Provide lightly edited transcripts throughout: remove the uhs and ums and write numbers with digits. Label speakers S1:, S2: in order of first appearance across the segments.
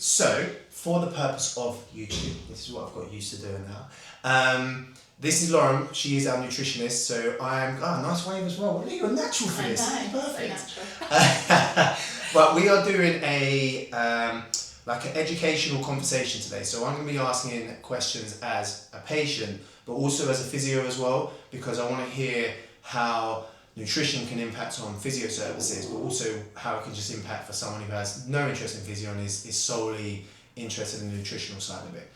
S1: So, for the purpose of YouTube, this is what I've got used to doing now. This is Lauren. She is our nutritionist. So I'm. Nice wave as well. Really, you're natural for this.
S2: I know,
S1: Perfect.
S2: so natural.
S1: But we are doing a like an educational conversation today. So I'm going to be asking questions as a patient, but also as a physio as well, because I want to hear how nutrition can impact on physio services, but also how it can just impact for someone who has no interest in physio and is solely interested in the nutritional side of it.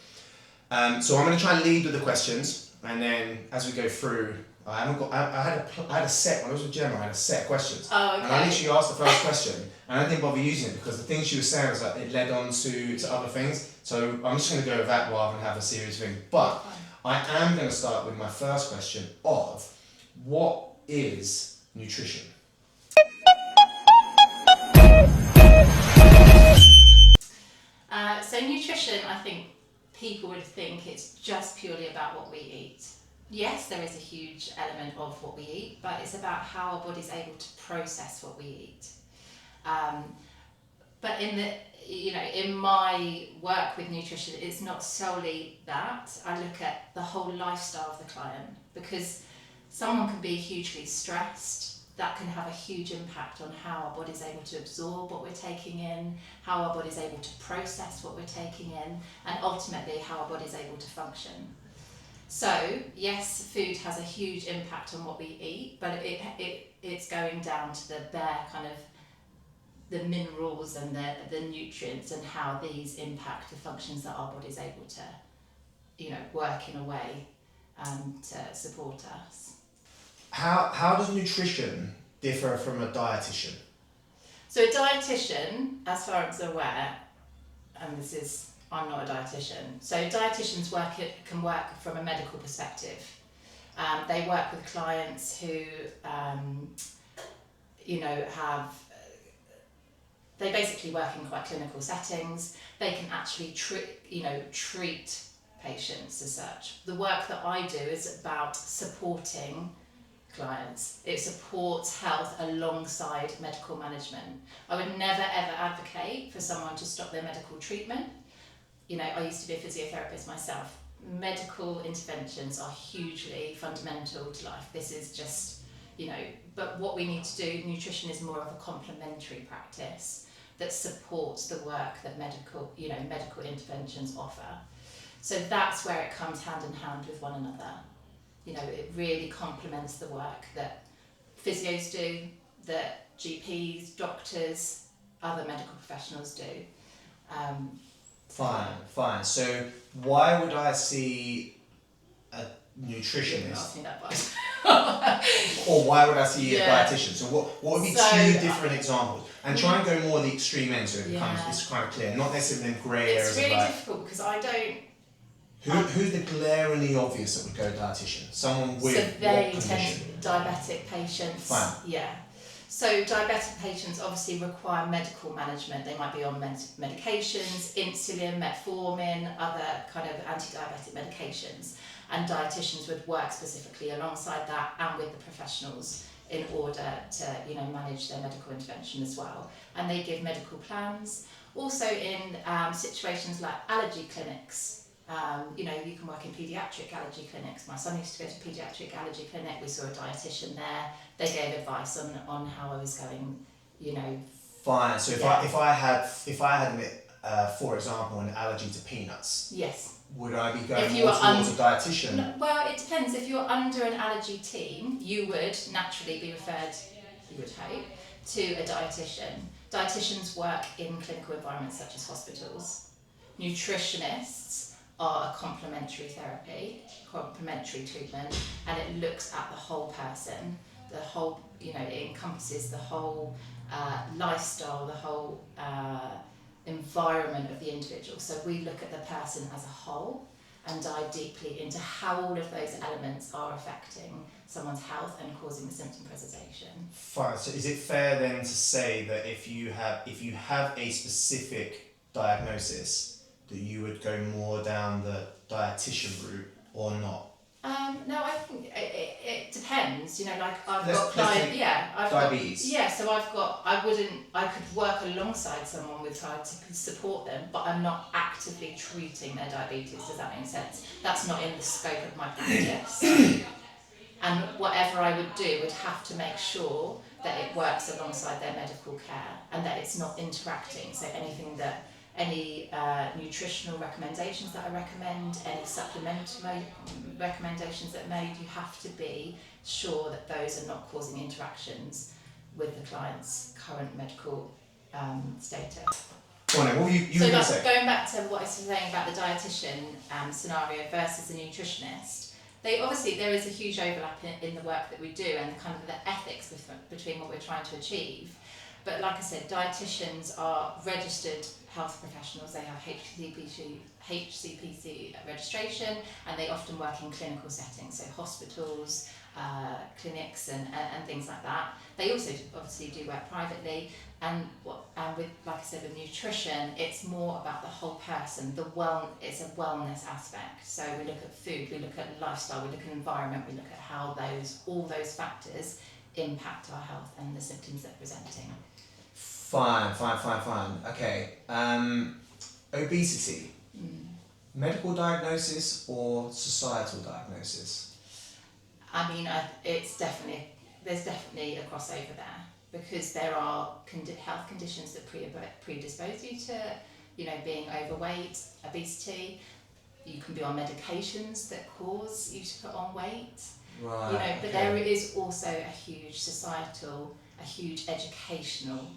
S1: So I'm going to try and lead with the questions, and then as we go through, I had a set, when I was with Gemma, I had a set of questions.
S2: Oh, okay.
S1: And I literally asked the first question, and I didn't bother using it because the things she was saying was like, it led on to other things. So I'm just going to go with that rather than have a serious thing. But I am going to start with my first question of, what is nutrition?
S2: So nutrition, I think people would think it's just purely about what we eat. Yes, there is a huge element of what we eat, but it's about how our body's able to process what we eat. But in my work with nutrition, it's not solely that. I look at the whole lifestyle of the client, because someone can be hugely stressed. That can have a huge impact on how our body's able to absorb what we're taking in, how our body's able to process what we're taking in, and ultimately how our body's able to function. So yes, food has a huge impact on what we eat, but it's going down to the bare kind of the minerals and the nutrients and how these impact the functions that our body's able to, work in a way to support us.
S1: How does nutrition differ from a dietitian?
S2: So a dietitian, as far as I'm aware, and I'm not a dietitian, so dietitians can work from a medical perspective. They work with clients who, they basically work in quite clinical settings. They can actually treat patients as such. The work that I do is about supporting clients. It supports health alongside medical management. I would never ever advocate for someone to stop their medical treatment. I used to be a physiotherapist myself. Medical interventions are hugely fundamental to life. This is just, but what we need to do, nutrition is more of a complementary practice that supports the work that medical interventions offer. So that's where it comes hand in hand with one another. It really complements the work that physios do, that GPs, doctors, other medical professionals do.
S1: Fine. So why would I see a nutritionist?
S2: Ask me that, but
S1: or why would I see a dietitian? So what would be two different examples? And try and go more the extreme end so it becomes it's kind of clear, not necessarily in grey areas.
S2: It's really difficult because I don't.
S1: Who's the glaringly obvious that would go dietitian? Someone with
S2: so they
S1: what condition?
S2: Diabetic patients.
S1: Fine.
S2: Yeah. So diabetic patients obviously require medical management. They might be on medications, insulin, metformin, other kind of anti-diabetic medications. And dietitians would work specifically alongside that and with the professionals in order to manage their medical intervention as well. And they give medical plans. Also in situations like allergy clinics. You can work in paediatric allergy clinics. My son used to go to paediatric allergy clinic. We saw a dietitian there. They gave advice on how I was going.
S1: Fine. So if I had for example, an allergy to peanuts.
S2: Yes.
S1: Would I be going more towards a dietitian?
S2: No, well, it depends. If you're under an allergy team, you would naturally be referred, you would hope, to a dietitian. Dietitians work in clinical environments such as hospitals. Nutritionists are a complementary treatment, and it looks at the whole person, the whole, it encompasses the whole lifestyle, the whole environment of the individual. So we look at the person as a whole and dive deeply into how all of those elements are affecting someone's health and causing the symptom presentation.
S1: Fine. So is it fair then to say that if you have a specific diagnosis, that you would go more down the dietitian route or not?
S2: No, I think it depends. You know, like I've
S1: Let's-
S2: got
S1: let's
S2: clients.
S1: take
S2: Yeah, I've
S1: diabetes.
S2: got. Yeah, so I could work alongside someone with type to support them, but I'm not actively treating their diabetes. Does that make sense? That's not in the scope of my practice. And whatever I would do would have to make sure that it works alongside their medical care and that it's not interacting. So any nutritional recommendations that I recommend, any supplementary recommendations that are made, you have to be sure that those are not causing interactions with the client's current medical status.
S1: Go on then, what were you
S2: So
S1: were going to
S2: like,
S1: say?
S2: going back to what I was saying about the dietitian scenario versus the nutritionist, there is a huge overlap in the work that we do and kind of the ethics between what we're trying to achieve. But like I said, dietitians are registered health professionals. They have HCPC registration, and they often work in clinical settings, so hospitals, clinics, and things like that. They also obviously do work privately. And with, like I said, with nutrition, it's more about the whole person. It's a wellness aspect. So we look at food, we look at lifestyle, we look at environment, we look at how all those factors impact our health and the symptoms they're presenting.
S1: Fine. Okay. Obesity. Medical diagnosis or societal diagnosis?
S2: I mean, there's definitely a crossover there, because there are health conditions that predispose you to, being overweight, obesity. You can be on medications that cause you to put on weight.
S1: Right.
S2: But there is also a huge societal, a huge educational,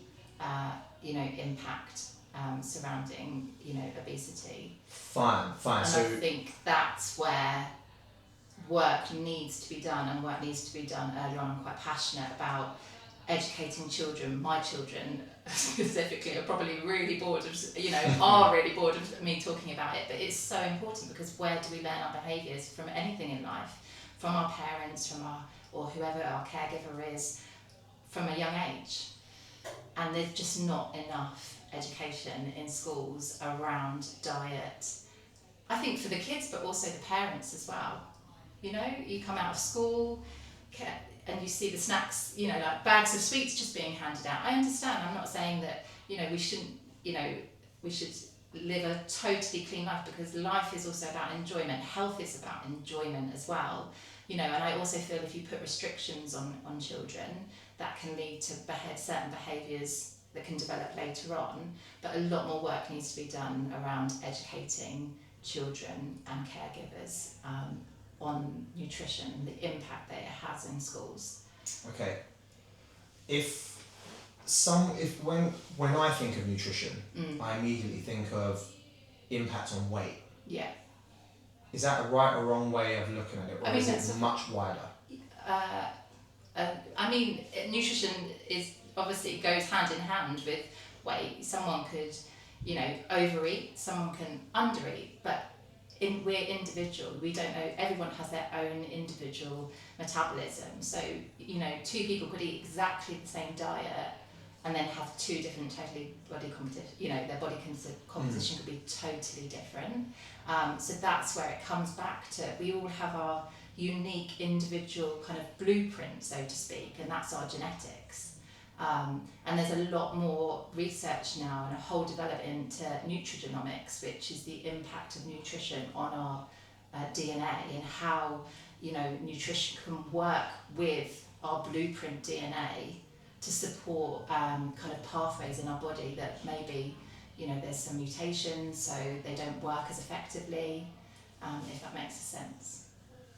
S2: impact surrounding, obesity.
S1: Fine.
S2: And
S1: So
S2: I think that's where work needs to be done, and work needs to be done earlier on. I'm quite passionate about educating children. My children specifically are probably really bored of, are really bored of me talking about it, but it's so important, because where do we learn our behaviours from anything in life? From our parents, or whoever our caregiver is, from a young age. And there's just not enough education in schools around diet. I think for the kids, but also the parents as well. You come out of school and you see the snacks, like bags of sweets just being handed out. I understand. I'm not saying that, we shouldn't, we should live a totally clean life, because life is also about enjoyment. Health is about enjoyment as well. And I also feel if you put restrictions on children, that can lead to certain behaviours that can develop later on. But a lot more work needs to be done around educating children and caregivers on nutrition and the impact that it has in schools.
S1: okay. When I think of nutrition, I immediately think of impact on weight.
S2: Yeah.
S1: Is that a right or wrong way of looking at it, or is it much wider?
S2: Nutrition obviously goes hand in hand with weight. Someone could, overeat, someone can undereat, but we're individual. We don't know. Everyone has their own individual metabolism. So, two people could eat exactly the same diet and then have two different totally body composition. Their body composition could be totally different. So that's where it comes back to. We all have our unique individual kind of blueprint, so to speak, and that's our genetics. And there's a lot more research now and a whole development into nutrigenomics, which is the impact of nutrition on our DNA, and how nutrition can work with our blueprint DNA to support kind of pathways in our body that maybe there's some mutations, so they don't work as effectively, if that makes sense.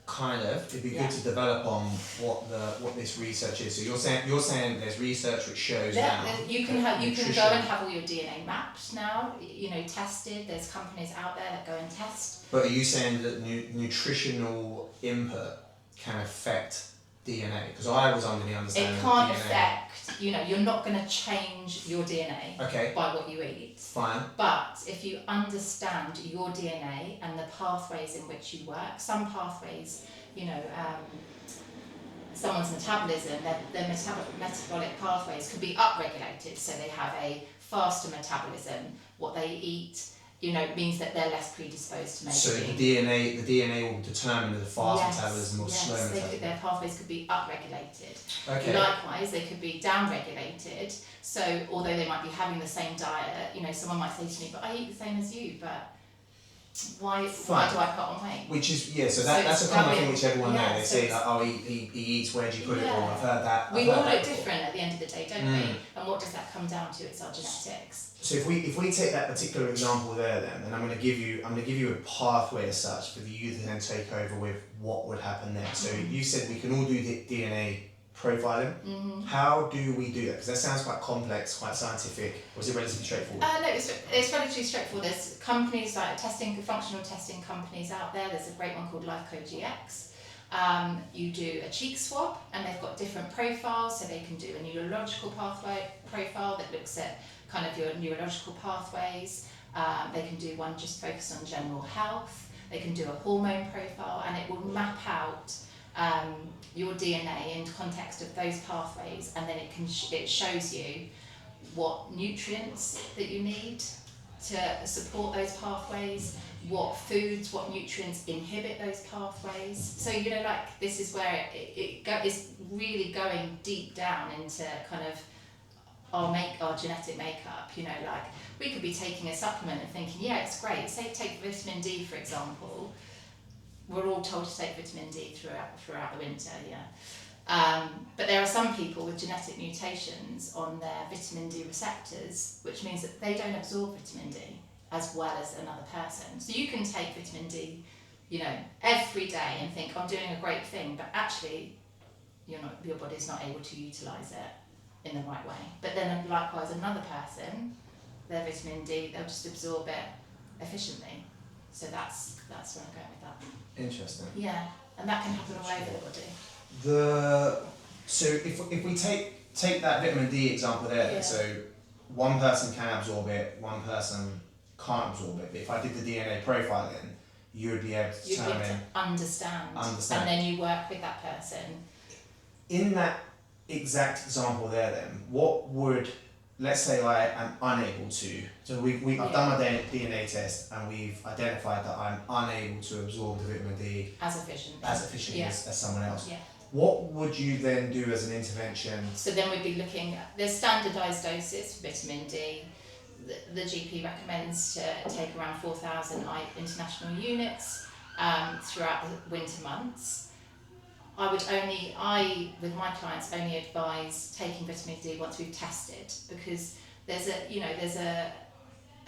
S1: Kind of. It'd be good to develop on what this research is. So you're saying there's research which shows now.
S2: You can go and have all your DNA mapped now. Tested. There's companies out there that go and test.
S1: But are you saying that nutritional input can affect DNA? Because I was under the understanding
S2: it can't
S1: DNA.
S2: affect. You're not going to change your DNA by what you eat.
S1: Fine.
S2: But if you understand your DNA and the pathways in which you work, some pathways, someone's metabolism, their metabolic pathways could be upregulated, so they have a faster metabolism. What they eat means that they're less predisposed to maybe.
S1: So the DNA will determine the fast metabolism or slow metabolism.
S2: Their pathways could be upregulated.
S1: Okay.
S2: Likewise, they could be downregulated. So although they might be having the same diet, someone might say to me, "But I eat the same as you, but why do I put on weight?"
S1: Which is that's a common thing which everyone knows. They say like, "Oh, he eats. Where do you put it?" Or I've heard that.
S2: We all look different at the end of the day, don't we? And what does that come down to? It's our genetics.
S1: So if we take that particular example there, then I'm going to give you a pathway as such for you to then take over with what would happen next. So you said we can all do DNA profiling. Mm-hmm. How do we do that? Because that sounds quite complex, quite scientific. Or is it relatively straightforward?
S2: No, it's relatively straightforward. There's companies like functional testing companies out there. There's a great one called LifeCode-GX. You do a cheek swab, and they've got different profiles. So they can do a neurological pathway profile that looks at kind of your neurological pathways. They can do one just focused on general health. They can do a hormone profile, and it will map out your DNA in context of those pathways, and then it shows you what nutrients that you need to support those pathways, what foods, what nutrients inhibit those pathways. So this is where it's really going deep down into kind of our genetic makeup. We could be taking a supplement and thinking, yeah, it's great. Say take vitamin D, for example. We're all told to take vitamin D throughout the winter, but there are some people with genetic mutations on their vitamin D receptors, which means that they don't absorb vitamin D as well as another person. So you can take vitamin D, every day and think, I'm doing a great thing, but actually your body's not able to utilise it in the right way. But then likewise another person, their vitamin D, they'll just absorb it efficiently. So that's where I'm going with that.
S1: Interesting.
S2: Yeah, and that can happen all over the body.
S1: So if we take that vitamin D example there, so one person can absorb it, one person can't absorb it. But if I did the DNA profiling, you would be able to determine.
S2: You'd be able to understand. And then you work with that person.
S1: In that exact example there, then, what would, let's say I am unable to, so I've done my DNA test and we've identified that I'm unable to absorb the vitamin D
S2: as efficiently
S1: as someone else.
S2: Yeah.
S1: What would you then do as an intervention?
S2: So then we'd be looking at, there's standardised doses for vitamin D. The GP recommends to take around 4,000 international units throughout the winter months. I with my clients only advise taking vitamin D once we've tested, because there's a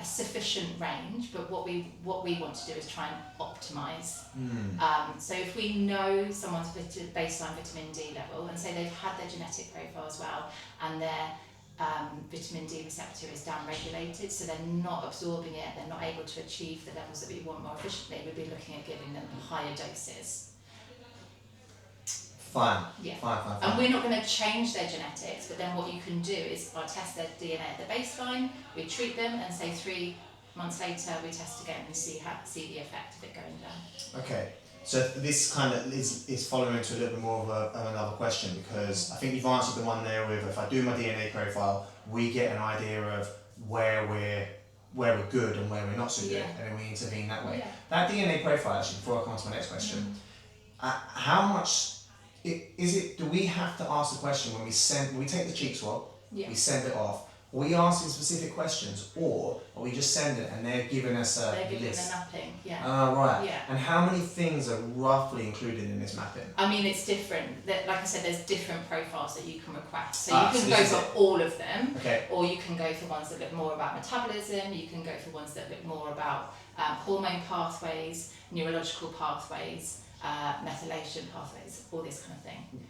S2: sufficient range, but what we want to do is try and optimise. So if we know someone's baseline vitamin D level, and say they've had their genetic profile as well, and their vitamin D receptor is downregulated, so they're not absorbing it, they're not able to achieve the levels that we want more efficiently, we'd be looking at giving them higher doses.
S1: Fine.
S2: And we're not going to change their genetics, but then what you can do is I test their DNA at the baseline, we treat them, and say 3 months later we test again and see the effect of it going down.
S1: Okay, so this kind of is following into a little bit more of another question, because I think you've answered the one there with, if I do my DNA profile, we get an idea of where we're good and where we're not so good, and then we intervene that way. That DNA profile, actually, before I come on to my next question, how much is it? Do we have to ask the question when we take the cheek swab, we send it off? Are we asking specific questions, or are we just sending it and they're giving us a list?
S2: They're giving a mapping,
S1: right.
S2: Yeah.
S1: And how many things are roughly included in this mapping?
S2: I mean, it's different. Like I said, there's different profiles that you can request. So you can go for all of them, or you can go for ones that look more about metabolism. You can go for ones that look more about hormone pathways, neurological pathways, methylation pathways, all this kind of thing.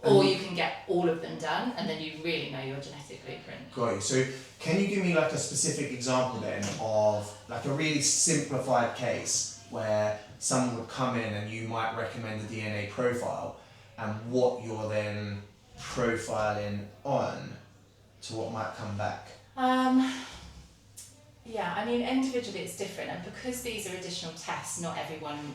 S2: Or you can get all of them done, and then you really know your genetic blueprint.
S1: Got you. So can you give me like a specific example then of like a really simplified case where someone would come in and you might recommend a DNA profile, and what you're then profiling on to what might come back?
S2: Yeah, I mean, individually it's different, and because these are additional tests, not everyone...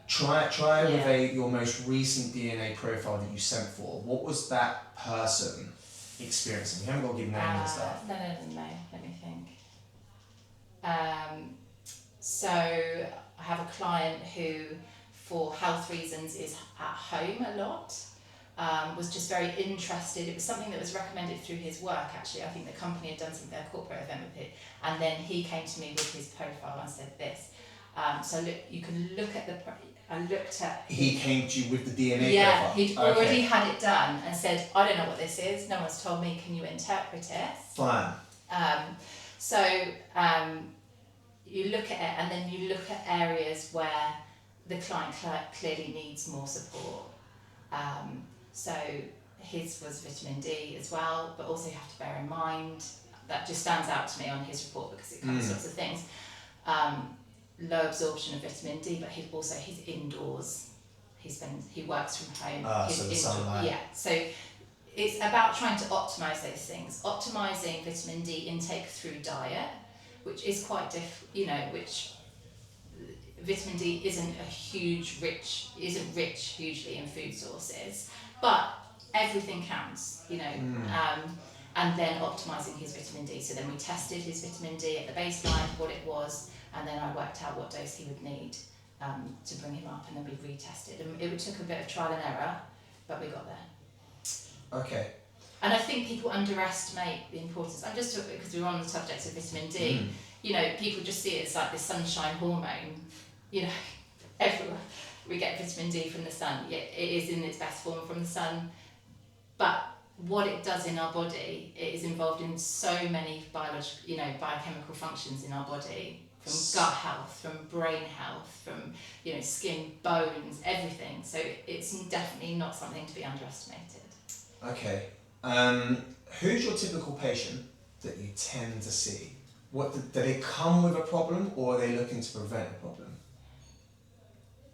S1: Try with your most recent DNA profile that you sent for. What was that person experiencing? You haven't got to give names and stuff.
S2: No. Let me think. So I have a client who, for health reasons, is at home a lot. Was just very interested. It was something that was recommended through his work, actually. I think the company had done their corporate event with it, and then he came to me with his profile and said this. So look, you can look at I looked at...
S1: He came to you with the DNA
S2: yeah,
S1: profile?
S2: He'd already had it done and said, I don't know what this is, no one's told me, can you interpret it?
S1: Fine.
S2: You look at it, and then you look at areas where the client clearly needs more support. So his was vitamin D as well, but also you have to bear in mind, that just stands out to me on his report because it covers lots of things. Low absorption of vitamin D, but he's indoors. He works from home.
S1: So the sunlight.
S2: Yeah, so it's about trying to optimise those things. Optimising vitamin D intake through diet, which is quite which vitamin D isn't rich hugely in food sources, but everything counts, and then optimising his vitamin D. So then we tested his vitamin D at the baseline, what it was, and then I worked out what dose he would need to bring him up, and then we retested. And it took a bit of trial and error, but we got there.
S1: Okay.
S2: And I think people underestimate the importance. Because we were on the subject of vitamin D, people just see it as like the sunshine hormone. Everywhere we get vitamin D from the sun. It is in its best form from the sun, but what it does in our body, it is involved in so many biochemical functions in our body, from gut health, from brain health, from skin, bones, everything. So it's definitely not something to be underestimated.
S1: Okay. Who's your typical patient that you tend to see? Do they come with a problem, or are they looking to prevent a problem?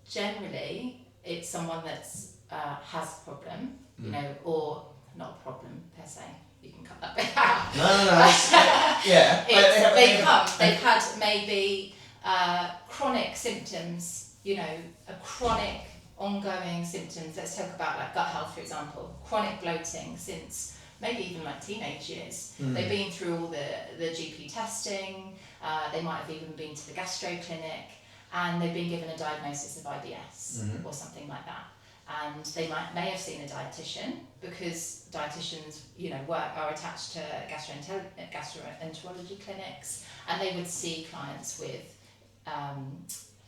S2: Generally, it's someone that's has a problem, or not a problem per se. You can cut that bit out.
S1: No. Yeah.
S2: They've had maybe chronic symptoms, chronic ongoing symptoms. Let's talk about like gut health, for example. Chronic bloating since maybe even like teenage years. They've been through all the GP testing. They might have even been to the gastro clinic, and they've been given a diagnosis of IBS or something like that. And they may have seen a dietitian, because dietitians, are attached to gastroenterology clinics, and they would see clients with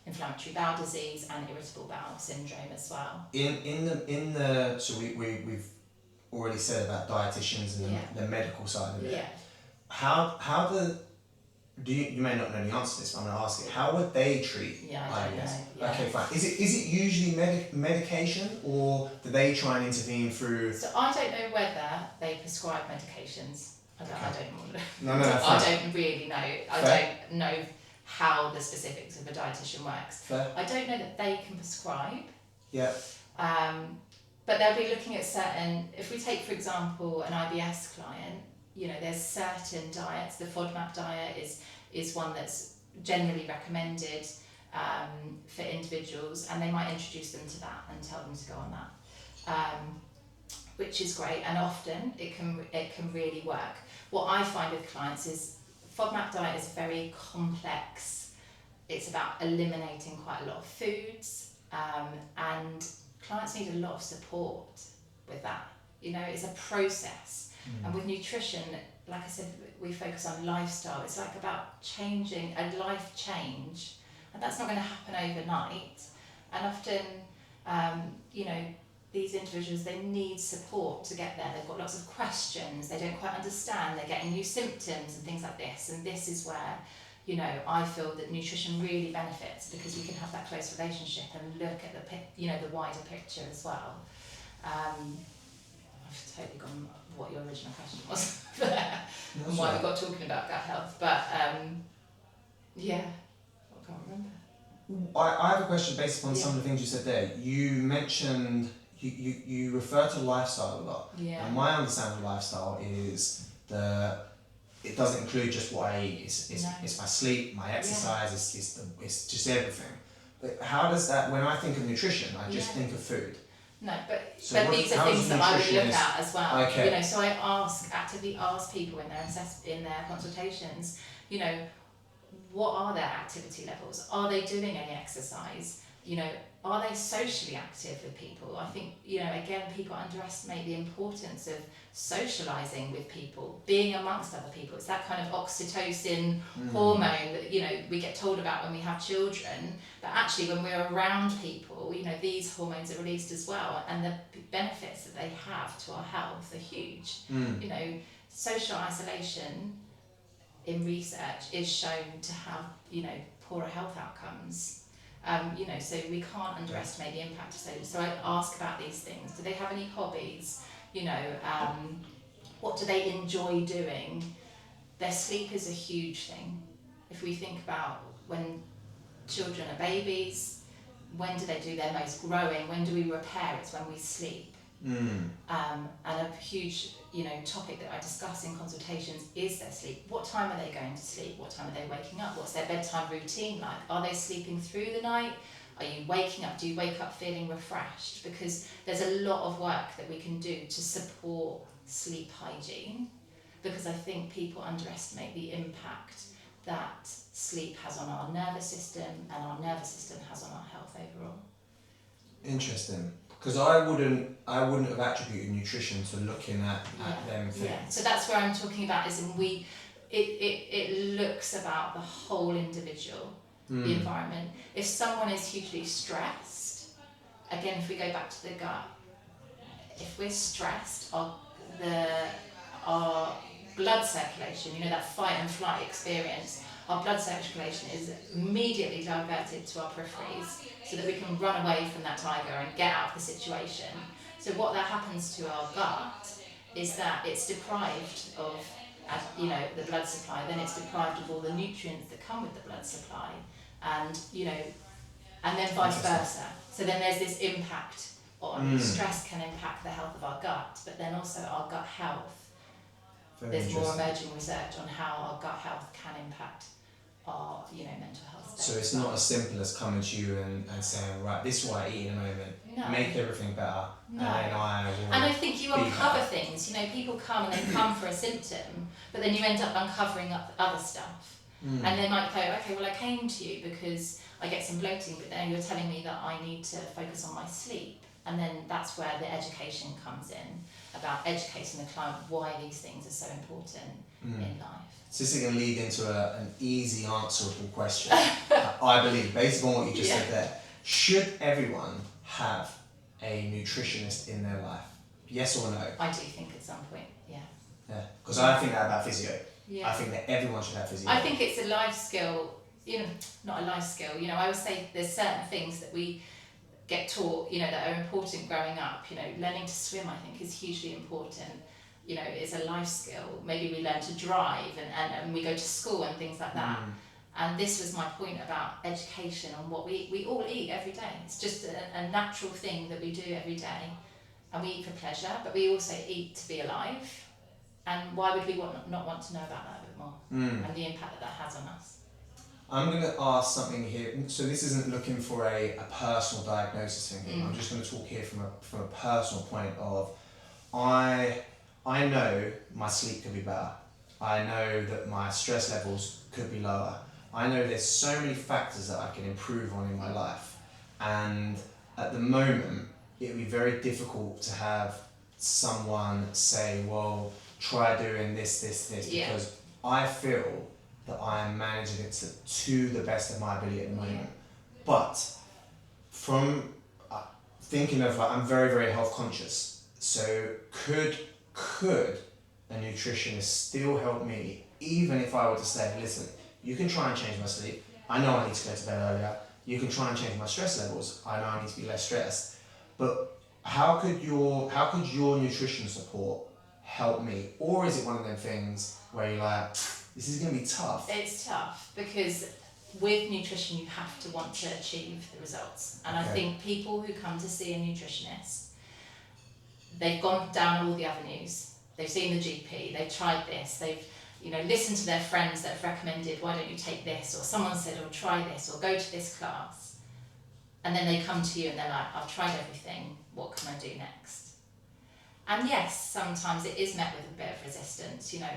S2: inflammatory bowel disease and irritable bowel syndrome as well.
S1: So we've already said about dietitians and the medical side of it.
S2: Yeah.
S1: How you may not know the answer to this, but I'm going to ask it. How would they treat
S2: I don't
S1: IBS?
S2: know. Yeah.
S1: Okay, fine. Is it usually medication, or do they try and intervene through?
S2: So I don't know whether they prescribe medications. I don't
S1: No,
S2: I don't really know. I don't know how the specifics of a dietitian works.
S1: Fair.
S2: I don't know that they can prescribe.
S1: Yeah.
S2: But they'll be looking at certain. If we take, for example, an IBS client, there's certain diets. The FODMAP diet is one that's generally recommended for individuals, and they might introduce them to that and tell them to go on that, which is great. And often it can really work. What I find with clients is FODMAP diet is very complex. It's about eliminating quite a lot of foods, and clients need a lot of support with that. It's a process. And with nutrition, like I said, we focus on lifestyle. It's like about changing a life change, and that's not going to happen overnight. And often, these individuals, they need support to get there. They've got lots of questions. They don't quite understand. They're getting new symptoms and things like this. And this is where, I feel that nutrition really benefits, because we can have that close relationship and look at the wider picture as well. I've totally gone what your original question was and why we got talking about gut health, but I can't remember.
S1: I have a question based upon some of the things you said there. You mentioned you refer to lifestyle a lot.
S2: Yeah.
S1: And my understanding of lifestyle is it doesn't include just what I eat. It's my sleep, my exercise, it's just everything. But how does that, when I think of nutrition, I just think of food.
S2: No, but these are
S1: how
S2: things that I would look
S1: nutritionist-
S2: at as well.
S1: Okay.
S2: So I actively ask people in their consultations, what are their activity levels? Are they doing any exercise? You know, are they socially active with people? I think, you know, again, people underestimate the importance of socializing with people, being amongst other people. It's that kind of oxytocin hormone that, you know, we get told about when we have children, but actually when we're around people, you know, these hormones are released as well, and the benefits that they have to our health are huge. You know, social isolation in research is shown to have, you know, poorer health outcomes. You know, so we can't underestimate the impact of social. So I ask about these things. Do they have any hobbies? You know, what do they enjoy doing? Their sleep is a huge thing. If we think about when children are babies, when do they do their most growing? When do we repair? It's when we sleep. And a huge, you know, topic that I discuss in consultations is their sleep. What time are they going to sleep? What time are they waking up? What's their bedtime routine like? Are they sleeping through the night? Are you waking up? Do you wake up feeling refreshed? Because there's a lot of work that we can do to support sleep hygiene, because I think people underestimate the impact that sleep has on our nervous system and our nervous system has on our health overall.
S1: Interesting. Because I wouldn't have attributed nutrition to looking at them things.
S2: Yeah, so that's where I'm talking about is it looks about the whole individual, the environment. If someone is hugely stressed, again, if we go back to the gut, if we're stressed, our blood circulation, you know, that fight and flight experience, our blood circulation is immediately diverted to our peripheries so that we can run away from that tiger and get out of the situation. So what that happens to our gut is that it's deprived of, you know, the blood supply, then it's deprived of all the nutrients that come with the blood supply, and, you know, and then vice versa. So then there's this impact on stress can impact the health of our gut, but then also our gut health. There's more emerging research on how our gut health can impact our, you know, mental health state.
S1: So it's not as simple as coming to you and saying, right, this is what I eat in a moment, make everything better, and then I will.
S2: And I think you uncover things. You know, people come and they come for a symptom, but then you end up uncovering up other stuff. And they might go, okay, well, I came to you because I get some bloating, but then you're telling me that I need to focus on my sleep. And then that's where the education comes in, about educating the client why these things are so important in life.
S1: So this is going to lead into an easy answerable question, I believe, based on what you just said there. Should everyone have a nutritionist in their life? Yes or no?
S2: I do think at some point, yeah.
S1: Because I think that about physio.
S2: Yeah.
S1: I think that everyone should have physio.
S2: I think it's a life skill, you know, not a life skill. You know, I would say there's certain things that we get taught, you know, that are important growing up. You know, learning to swim, I think, is hugely important. You know, it's a life skill. Maybe we learn to drive and we go to school and things like that. And this was my point about education on what we all eat every day. It's just a natural thing that we do every day. And we eat for pleasure, but we also eat to be alive. And why would we not want to know about that a bit more? And the impact that has on us.
S1: I'm going to ask something here. So this isn't looking for a personal diagnosis thing here. I'm just going to talk here from a personal point of, I know my sleep could be better. I know that my stress levels could be lower. I know there's so many factors that I can improve on in my life. And at the moment, it would be very difficult to have someone say, well, try doing this, because I feel that I am managing it to the best of my ability at the moment. But from thinking of, like, I'm very, very health conscious. So could a nutritionist still help me, even if I were to say, listen, you can try and change my sleep. I know I need to go to bed earlier. You can try and change my stress levels. I know I need to be less stressed. But how could your nutrition support help me? Or is it one of them things where you're like, this is going to be tough?
S2: It's tough because with nutrition you have to want to achieve the results. And I think people who come to see a nutritionist, they've gone down all the avenues. They've seen the GP, they've tried this, they've, you know, listened to their friends that have recommended, why don't you take this? Or someone said, oh, try this, or go to this class. And then they come to you and they're like, I've tried everything, what can I do next? And yes, sometimes it is met with a bit of resistance, you know.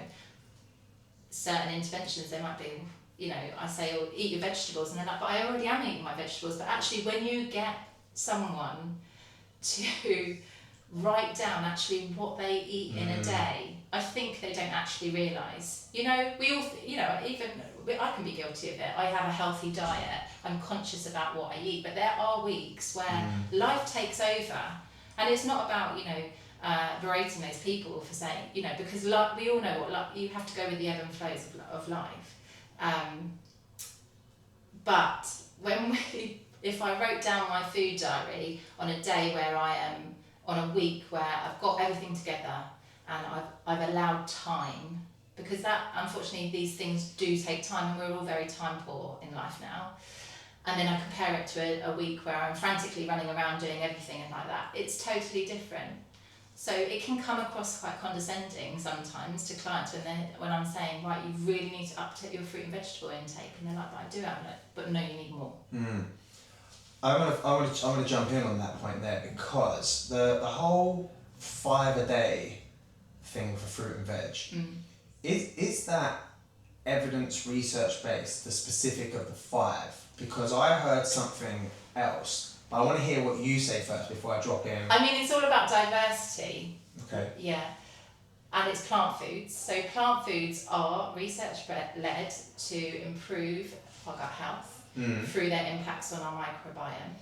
S2: Certain interventions, they might be, you know, I say, oh, eat your vegetables, and they're like, but I already am eating my vegetables. But actually, when you get someone to write down actually what they eat in a day, I think they don't actually realise. You know, we all, you know, even I can be guilty of it. I have a healthy diet. I'm conscious about what I eat, but there are weeks where life takes over, and it's not about, you know, berating those people for saying, you know, because we all know what you have to go with the ebb and flows of life. But if I wrote down my food diary on a day where I am, on a week where I've got everything together and I've allowed time, because that, unfortunately, these things do take time, and we're all very time poor in life now. And then I compare it to a week where I'm frantically running around doing everything and like that, it's totally different. So it can come across quite condescending sometimes to clients when I'm saying, right, you really need to up your fruit and vegetable intake, and they're like, but I do have it, but no, you need more.
S1: I want to jump in on that point there, because the whole 5 a day thing for fruit and veg, is that evidence research based, the specific of the 5? Because I heard something else. I want to hear what you say first before I drop in.
S2: I mean, it's all about diversity.
S1: Okay.
S2: Yeah. And it's plant foods. So plant foods are research-led to improve our gut health through their impacts on our microbiome.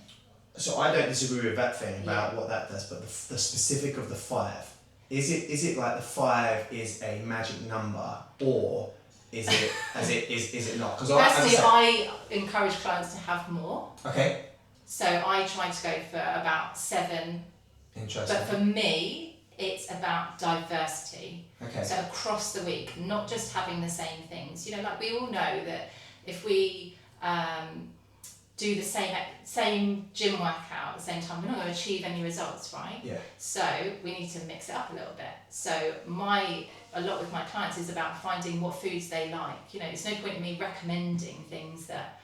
S1: So I don't disagree with that thing about what that does, but the specific of the 5, is it like the 5 is a magic number, or is it is it not? Because
S2: personally, I encourage clients to have more.
S1: Okay.
S2: So I try to go for about 7.
S1: Interesting.
S2: But for me, it's about diversity.
S1: Okay.
S2: So across the week, not just having the same things. You know, like we all know that if we do the same gym workout at the same time, we're not going to achieve any results, right?
S1: Yeah.
S2: So we need to mix it up a little bit. So a lot with my clients is about finding what foods they like. You know, it's no point in me recommending things that,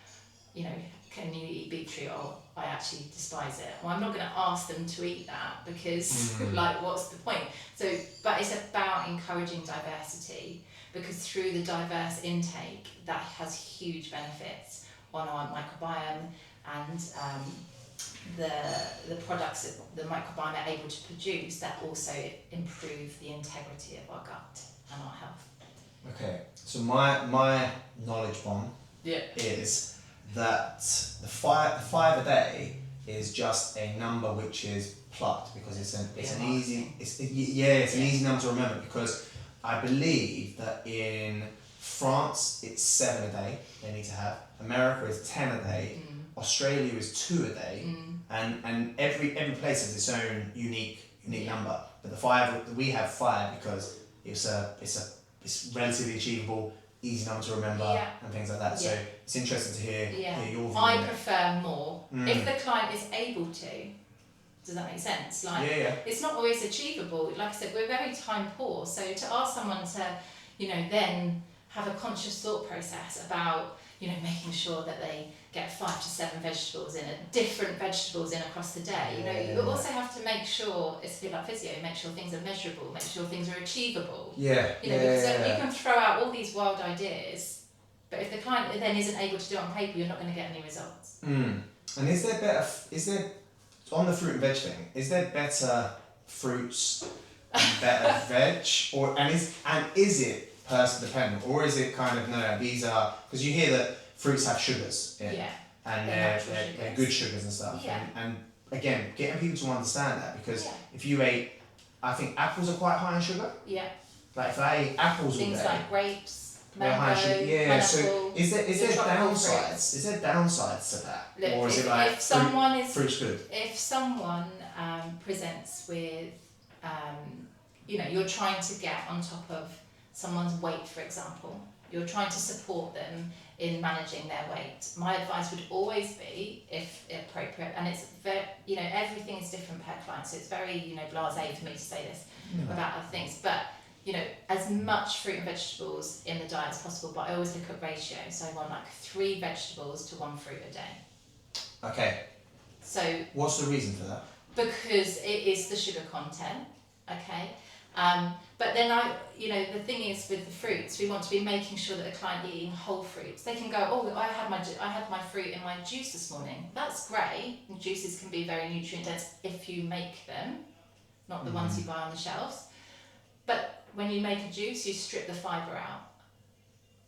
S2: you know, can you eat beetroot? Or I actually despise it. Well, I'm not going to ask them to eat that, because like, what's the point? So, but it's about encouraging diversity, because through the diverse intake, that has huge benefits on our microbiome, and the products that the microbiome are able to produce that also improve the integrity of our gut and our health.
S1: Okay, so my knowledge bomb is that the five a day is just a number which is plucked, because it's an easy number to remember, because I believe that in France it's 7 a day they need to have, America is 10 a day, Australia is 2 a day, and every place has its own unique number. But the 5, we have 5 because it's relatively achievable, easy number to remember, and things like that. So it's interesting to hear your view.
S2: I prefer more if the client is able to. Does that make sense? Like, it's not always achievable. Like I said, we're very time poor. So to ask someone to, you know, then have a conscious thought process about, you know, making sure that they get 5 to 7 vegetables in, different vegetables in across the day. You know, you also have to make sure, it's a bit like physio, make sure things are measurable, make sure things are achievable. You know, because you can throw out all these wild ideas, but if the client then isn't able to do it on paper, you're not going to get any results.
S1: And is there on the fruit and veg thing, is there better fruits and better veg, is it person dependent, or is it kind of no, these are, because you hear that fruits have sugars and they're good sugars and stuff, and again, getting people to understand that, because if you ate, I think apples are quite high in sugar. Like if I ate apples all day,
S2: things like grapes, mango,
S1: pineapple. So is there downsides? Is there downsides to that?
S2: Look,
S1: or is it like fruit's good?
S2: If someone presents with, you know, you're trying to get on top of someone's weight, for example, you're trying to support them in managing their weight. My advice would always be, if appropriate, and it's very, you know, everything is different per client, so it's very, you know, blasé for me to say this about other things, but you know, as much fruit and vegetables in the diet as possible, but I always look at ratio, so I want like 3 vegetables to 1 fruit a day.
S1: Okay.
S2: So
S1: what's the reason for that?
S2: Because it is the sugar content, okay? But then the thing is with the fruits, we want to be making sure that the client is eating whole fruits. They can go, oh, I had my fruit in my juice this morning. That's great. And juices can be very nutrient dense if you make them, not the ones you buy on the shelves. But when you make a juice, you strip the fibre out.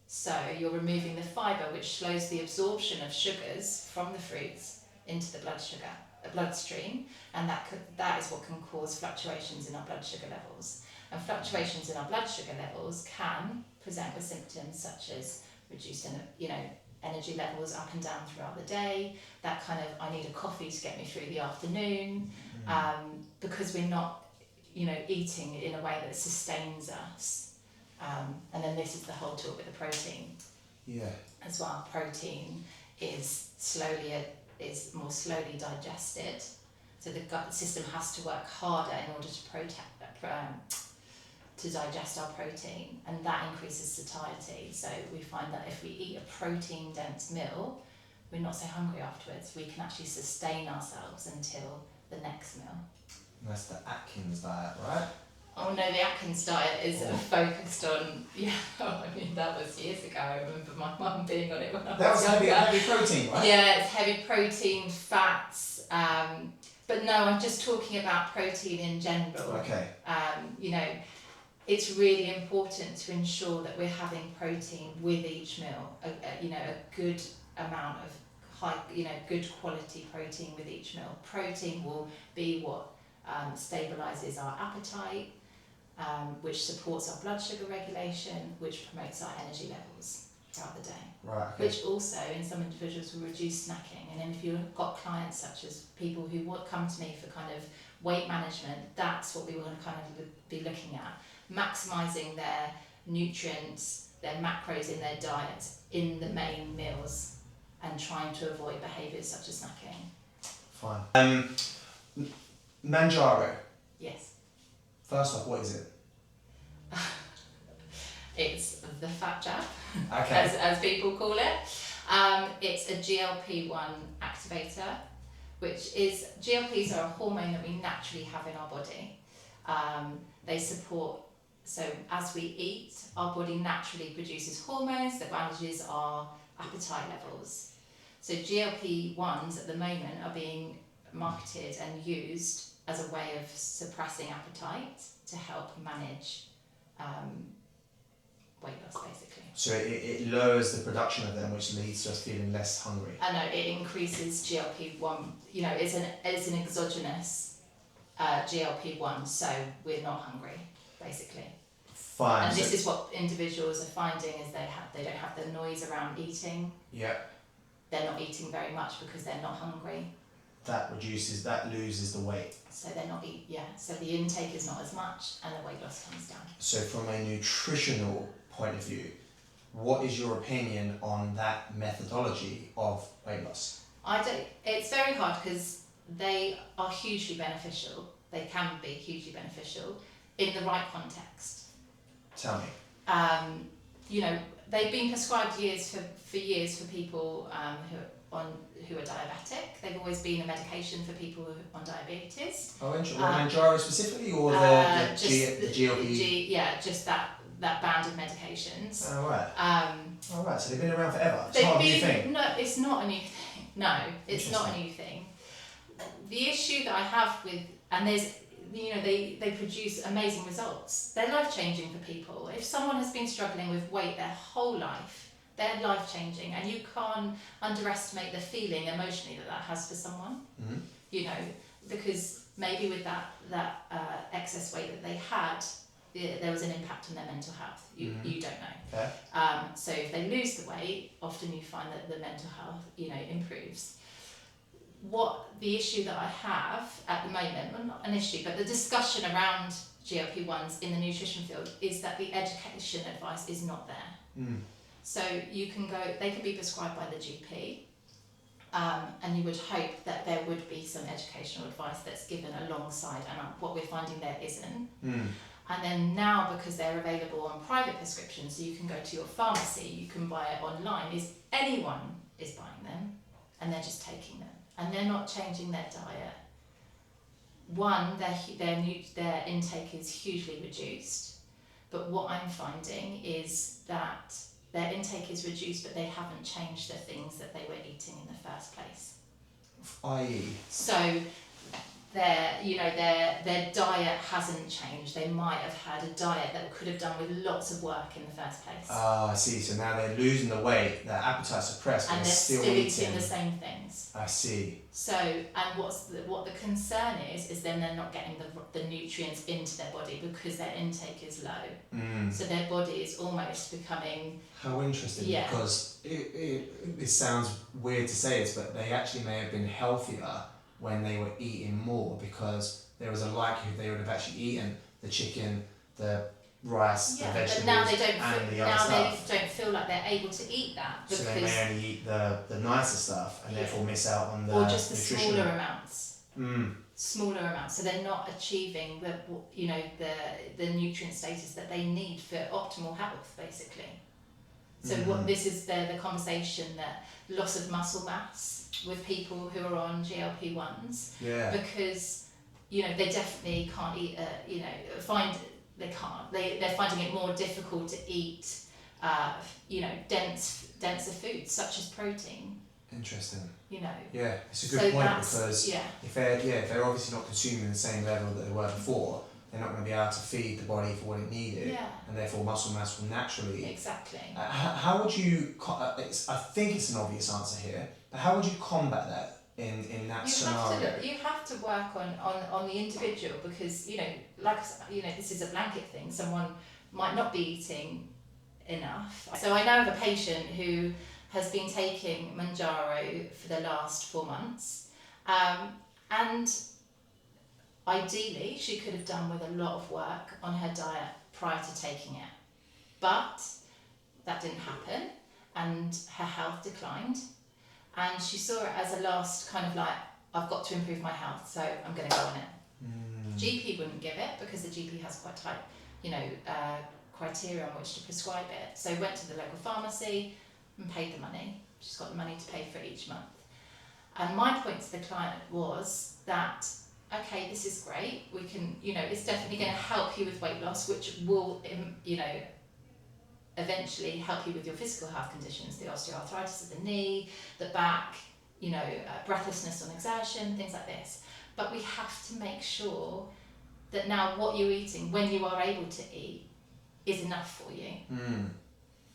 S2: So you're removing the fibre, which slows the absorption of sugars from the fruits into the bloodstream, and that is what can cause fluctuations in our blood sugar levels. And fluctuations in our blood sugar levels can present with symptoms such as reduced energy levels up and down throughout the day, that kind of, I need a coffee to get me through the afternoon, because we're not eating in a way that sustains us. And then this is the whole talk with the protein as well. Protein is more slowly digested, so the gut system has to work harder in order to digest our protein, and that increases satiety. So we find that if we eat a protein dense meal, we're not so hungry afterwards. We can actually sustain ourselves until the next meal.
S1: And that's the Atkins diet, right?
S2: Oh no, the Atkins diet is focused on, that was years ago. I remember my mum being on it when I was younger.
S1: That was heavy protein, right?
S2: Yeah, it's heavy protein, fats, but no, I'm just talking about protein in general.
S1: Okay.
S2: It's really important to ensure that we're having protein with each meal, a good amount of good quality protein with each meal. Protein will be what stabilises our appetite, which supports our blood sugar regulation, which promotes our energy levels throughout the day.
S1: Right, okay.
S2: Which also, in some individuals, will reduce snacking. And then if you've got clients such as people who come to me for kind of weight management, that's what we want to kind of be looking at. Maximising their nutrients, their macros in their diet in the main meals, and trying to avoid behaviours such as snacking.
S1: Fine. Manjaro.
S2: Yes.
S1: First off, what is it?
S2: It's the fat jab,
S1: Okay.
S2: as people call it. It's a GLP-1 activator, which is, GLPs are a hormone that we naturally have in our body. They support, so as we eat, our body naturally produces hormones that manages our appetite levels. So GLP-1s at the moment are being marketed and used as a way of suppressing appetite to help manage weight loss, basically.
S1: So it lowers the production of them, which leads to us feeling less hungry.
S2: I know, it increases GLP-1, it's an exogenous GLP-1, so we're not hungry, basically.
S1: Fine.
S2: And this is what individuals are finding, is they don't have the noise around eating.
S1: Yeah.
S2: They're not eating very much because they're not hungry.
S1: That loses the weight.
S2: So they're not so the intake is not as much and the weight loss comes down.
S1: So from a nutritional point of view, what is your opinion on that methodology of weight loss?
S2: It's very hard because they are hugely beneficial. They can be hugely beneficial in the right context.
S1: Tell me.
S2: They've been prescribed for years for people who are diabetic. They've always been a medication for people who are on diabetes.
S1: Oh, interesting. Manjaro specifically, or the GLP?
S2: Just that band of medications.
S1: Oh, right. So they've been around forever. It's not a new thing.
S2: No, it's not a new thing. No, it's not a new thing. The issue that I have with, and there's, they produce amazing results. They're life-changing for people. If someone has been struggling with weight their whole life, they're life-changing, and you can't underestimate the feeling emotionally that has for someone. Mm-hmm. Because maybe with that excess weight that they had, there was an impact on their mental health. You don't know.
S1: Okay.
S2: So if they lose the weight, often you find that the mental health, improves. What the issue that I have at the moment, well, not an issue, but the discussion around GLP-1s in the nutrition field is that the education advice is not there. Mm. So they can be prescribed by the GP, and you would hope that there would be some educational advice that's given alongside, and what we're finding there isn't. Mm. And then now, because they're available on private prescriptions, so you can go to your pharmacy, you can buy it online, anyone is buying them, and they're just taking them, and they're not changing their diet. one, their intake is hugely reduced, but what I'm finding is that their intake is reduced, but they haven't changed the things that they were eating in the first place.
S1: I.e.
S2: So their diet hasn't changed. They might have had a diet that could have done with lots of work in the first place.
S1: Ah, I see. So now they're losing the weight, their appetite's suppressed, but
S2: and
S1: they're
S2: still eating the same things.
S1: I see.
S2: So, and what the concern is then they're not getting the nutrients into their body because their intake is low. So their body is almost becoming...
S1: How interesting,
S2: Yeah.
S1: because it sounds weird to say this, but they actually may have been healthier when they were eating more, because there was a likelihood they would have actually eaten the chicken, the rice, the vegetables,
S2: but now they don't feel like they're able to eat that, because
S1: so they may only eat the nicer stuff and therefore miss out on the
S2: or just the
S1: nutritional.
S2: smaller amounts. Smaller amounts, so they're not achieving the nutrient status that they need for optimal health, basically. So what this is the conversation that loss of muscle mass with people who are on GLP-1s, because they definitely can't eat. They're finding it more difficult to eat, denser foods such as protein.
S1: Interesting.
S2: Yeah,
S1: it's a good point, because if they're obviously not consuming the same level that they were before, they're not going to be able to feed the body for what it needed, and therefore muscle mass will naturally.
S2: Exactly.
S1: How would you? I think it's an obvious answer here, but how would you combat that in that scenario?
S2: You have to work on the individual, because this is a blanket thing. Someone might not be eating enough. So I know of a patient who has been taking Manjaro for the last 4 months, and ideally she could have done with a lot of work on her diet prior to taking it, but that didn't happen, and her health declined, and she saw it as a last kind of like, I've got to improve my health, so I'm going to go on it. GP wouldn't give it, because the GP has quite tight criteria on which to prescribe it, so went to the local pharmacy and paid the money. She's got the money to pay for it each month. And my point to the client was that, okay, this is great, we can, it's definitely going to help you with weight loss, which will, eventually help you with your physical health conditions, the osteoarthritis of the knee, the back, breathlessness on exertion, things like this. But we have to make sure that now what you're eating, when you are able to eat, is enough for you.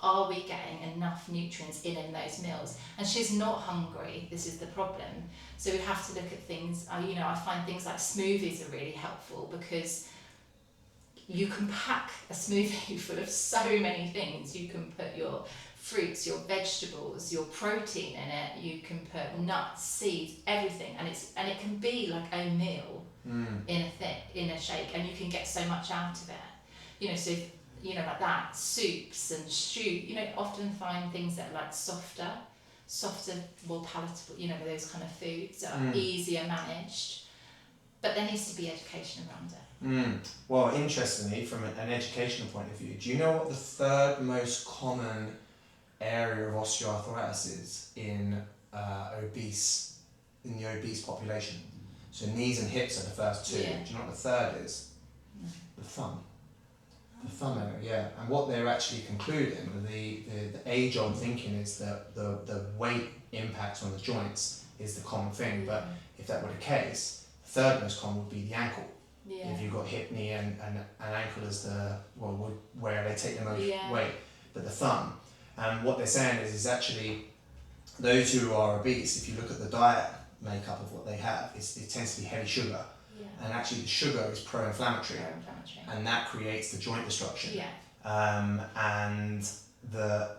S2: Are we getting enough nutrients in those meals? And she's not hungry, this is the problem. So we have to look at things, I find things like smoothies are really helpful, because you can pack a smoothie full of so many things. You can put your fruits, your vegetables, your protein in it, you can put nuts, seeds, everything, and it can be like a meal in a shake, and you can get so much out of it. So like that, soups and stew, often find things that are like softer, more palatable, those kind of foods that are easier managed. But there needs to be education around it.
S1: Well, interestingly, from an educational point of view, do you know what the third most common area of osteoarthritis is in the obese population? So knees and hips are the first two.
S2: Yeah.
S1: Do you know what the third is?
S2: No.
S1: The thumb. The thumb area, yeah. And what they're actually concluding, the age-old thinking is that the weight impact on the joints is the common thing, but if that were the case, the third most common would be the ankle.
S2: Yeah.
S1: If you've got hip, knee and ankle as where they take the most weight, but the thumb. And what they're saying is actually those who are obese, if you look at the diet makeup of what they have, it tends to be heavy sugar. And actually the sugar is pro-inflammatory, and that creates the joint destruction.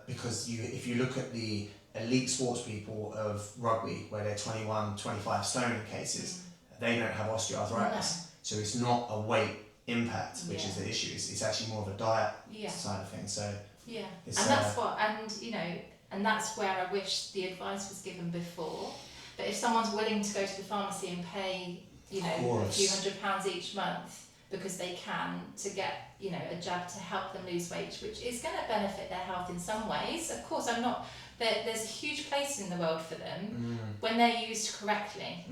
S1: Because if you look at the elite sports people of rugby, where they're 21, 25 stone in cases, they don't have osteoarthritis. So it's not a weight impact, which is the issue. It's actually more of a diet side of things. So
S2: and that's where I wish the advice was given before. But if someone's willing to go to the pharmacy and pay a few £100 each month because they can, to get a jab to help them lose weight, which is going to benefit their health in some ways. Of course, there's a huge place in the world for them when they're used correctly.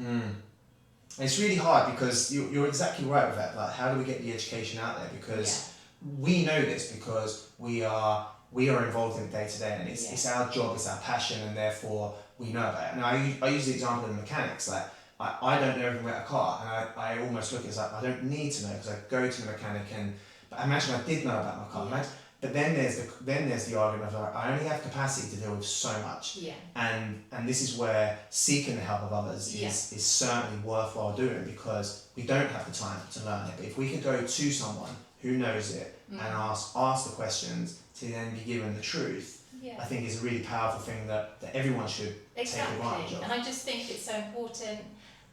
S1: And it's really hard because you're exactly right with that. Like, how do we get the education out there? Because we know this because we are involved in it day to day, and it's our job, it's our passion, and therefore we know about it. And I use the example of mechanics. Like, I don't know everything about a car, and I almost look at it as like, I don't need to know because I go to the mechanic, and but imagine I did know about my car. Imagine, but then there's the argument of like, I only have capacity to deal with so much, and this is where seeking the help of others is certainly worthwhile doing, because we don't have the time to learn it. But if we could go to someone who knows it and ask the questions to then be given the truth, I think is a really powerful thing that everyone should take advantage of.
S2: And I just think it's so important,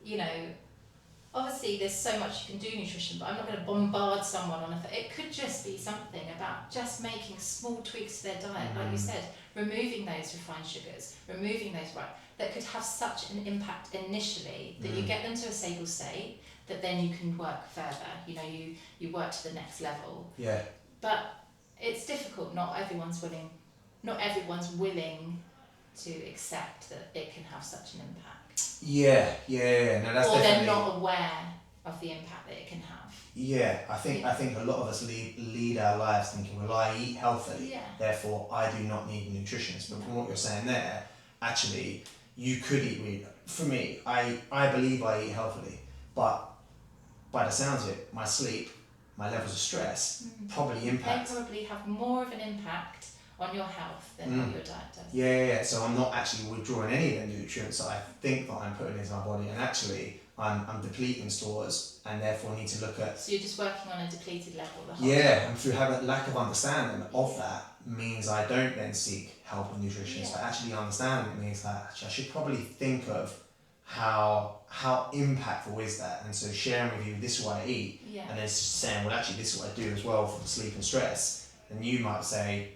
S2: you know, obviously there's so much you can do in nutrition, but I'm not going to bombard someone on it could just be something about just making small tweaks to their diet, like you said, removing those refined sugars, removing those that could have such an impact initially that you get them to a stable state, that then you can work further, you know, you work to the next level. But it's difficult, not everyone's willing to accept that it can have such an impact.
S1: No, that's
S2: or
S1: definitely,
S2: they're not aware of the impact that it can have.
S1: I think a lot of us lead our lives thinking, well, I eat healthily, therefore I do not need a nutritionist. But from what you're saying there, actually, you could eat really. For me, I believe I eat healthily, but by the sounds of it, my sleep, my levels of stress probably impact.
S2: They probably have more of an impact on your health than what your diet does.
S1: So I'm not actually withdrawing any of the nutrients that I think that I'm putting into my body, and actually I'm depleting stores, and therefore need to look at.
S2: So you're just working on a depleted level the whole
S1: time. And through having a lack of understanding of that means I don't then seek help with nutritionists. But actually understanding it means that actually I should probably think of how impactful is that, and so sharing with you, this is what I eat, and then saying, well, actually this is what I do as well for the sleep and stress, and you might say,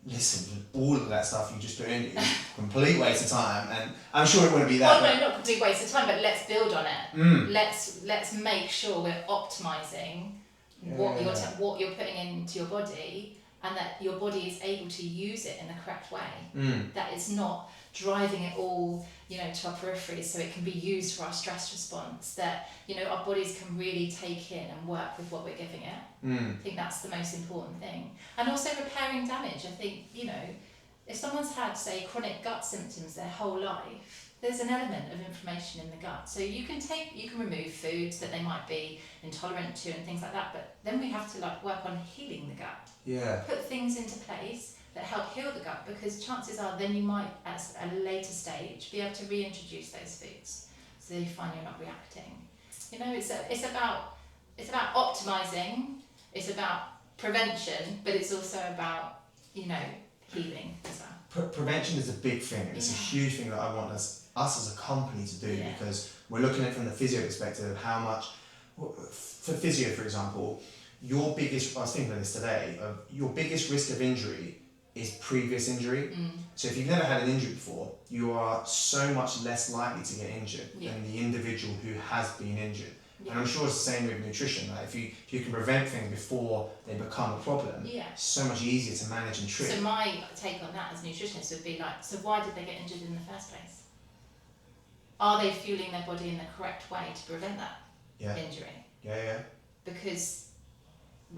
S1: listen, all of that stuff you just put in, complete waste of time, and I'm sure it wouldn't be that.
S2: Well, no, not complete waste of time, but let's build on it. Let's make sure we're optimizing what you're putting into your body, and that your body is able to use it in the correct way. That it's not driving it all, you know, to our peripheries so it can be used for our stress response, that, you know, our bodies can really take in and work with what we're giving it. I think that's the most important thing. And also repairing damage. I think, you know, if someone's had, say, chronic gut symptoms their whole life, there's an element of inflammation in the gut. So you can remove foods that they might be intolerant to and things like that, but then we have to work on healing the gut. Put things into place that help heal the gut, because chances are then you might, at a later stage, be able to reintroduce those foods so you find you're not reacting. You know, it's about optimizing, it's about prevention, but it's also about, you know, healing as well.
S1: Prevention is a big thing. It's a huge thing that I want us as a company to do, because we're looking at it from the physio perspective of how much, for physio, for example, I was thinking of this today, your biggest risk of injury is previous injury. So if you've never had an injury before, you are so much less likely to get injured than the individual who has been injured. And I'm sure it's the same with nutrition. Like if you can prevent things before they become a problem, it's so much easier to manage and treat.
S2: So my take on that as a nutritionist would be like, so why did they get injured in the first place? Are they fueling their body in the correct way to prevent that injury? Because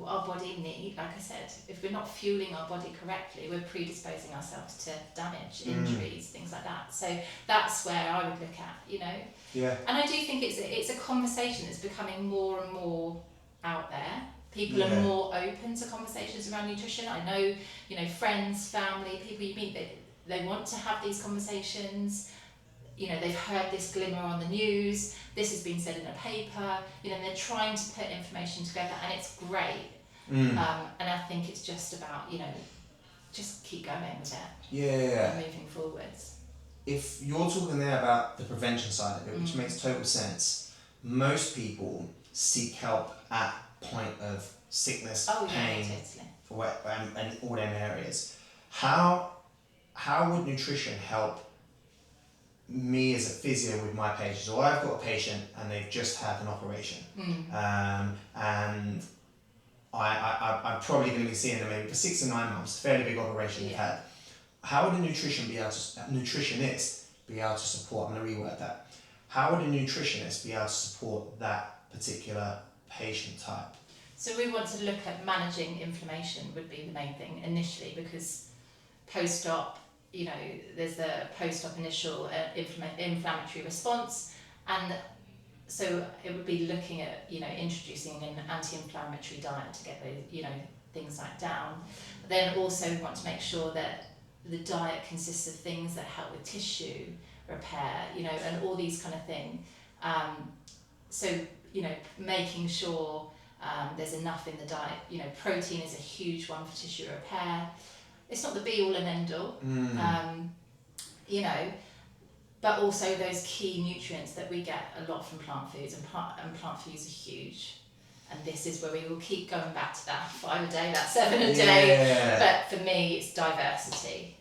S2: our body like I said, if we're not fueling our body correctly, we're predisposing ourselves to damage, injuries, things like that. So that's where I would look at, you know. And I do think it's a conversation that's becoming more and more out there. People are more open to conversations around nutrition. I know, you know, friends, family, people you meet, they want to have these conversations. You know, they've heard this glimmer on the news, this has been said in a paper, you know, and they're trying to put information together, and it's great. And I think it's just about, you know, just keep going with it. And moving forwards.
S1: If you're talking there about the prevention side of it, which makes total sense, most people seek help at point of sickness, pain, and all them areas. How would nutrition help me as a physio with my patients? So I've got a patient and they've just had an operation, and I'm probably going to be seeing them maybe for 6 to 9 months. Fairly big operation they've had. How would a nutritionist be able to support? I'm going to reword that. how would a nutritionist be able to support that particular patient type?
S2: So we want to look at managing inflammation would be the main thing initially, because post-op, there's the post-op initial inflammatory response, and so it would be looking at, introducing an anti-inflammatory diet to get those, things like down. But then also we want to make sure that the diet consists of things that help with tissue repair, and all these kind of things. So, making sure there's enough in the diet. Protein is a huge one for tissue repair. It's not the be-all and end-all, but also those key nutrients that we get a lot from plant foods, and plant foods are huge. And this is where we will keep going back to that 5 a day, that 7 a day. But for me, it's diversity.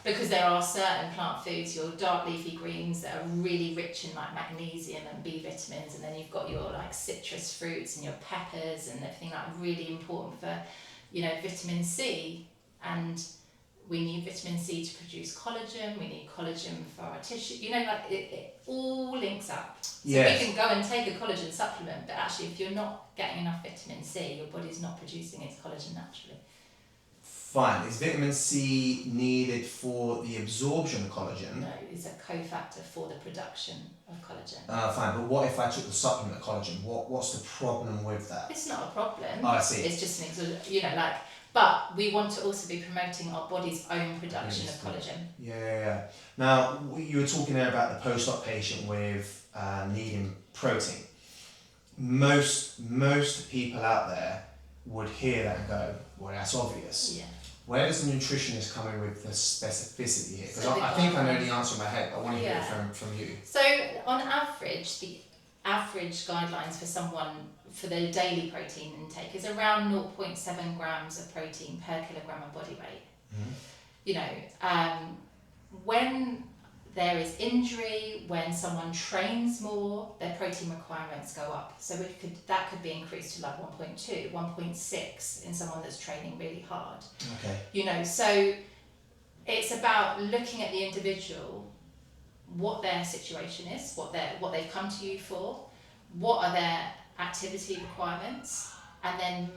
S2: Because there are certain plant foods, your dark leafy greens, that are really rich in like magnesium and B vitamins, and then you've got your like citrus fruits and your peppers and everything like really important for, vitamin C. And we need vitamin C to produce collagen. We need collagen for our tissue. It all links up. So you can go and take a collagen supplement, but actually, if you're not getting enough vitamin C, your body's not producing its collagen naturally.
S1: Fine. Is vitamin C needed for the absorption of collagen?
S2: No, it's a cofactor for the production of collagen.
S1: Fine. But what if I took the supplement of collagen? What's the problem with that?
S2: It's not a problem.
S1: Oh, I see.
S2: It's just an but we want to also be promoting our body's own production of collagen.
S1: Yeah. Now, you were talking there about the post-op patient with needing protein. Most people out there would hear that and go, well, that's obvious.
S2: Yeah.
S1: Where does the nutritionist come in with the specificity here? Because I think I know the answer in my head, but I want to hear it from you.
S2: So on average, the average guidelines for someone for their daily protein intake is around 0.7 grams of protein per kilogram of body weight. When there is injury, when someone trains more, their protein requirements go up. So that could be increased to like 1.2, 1.6 in someone that's training really hard.
S1: Okay.
S2: So it's about looking at the individual, what their situation is, what they've come to you for, what are their activity requirements, and then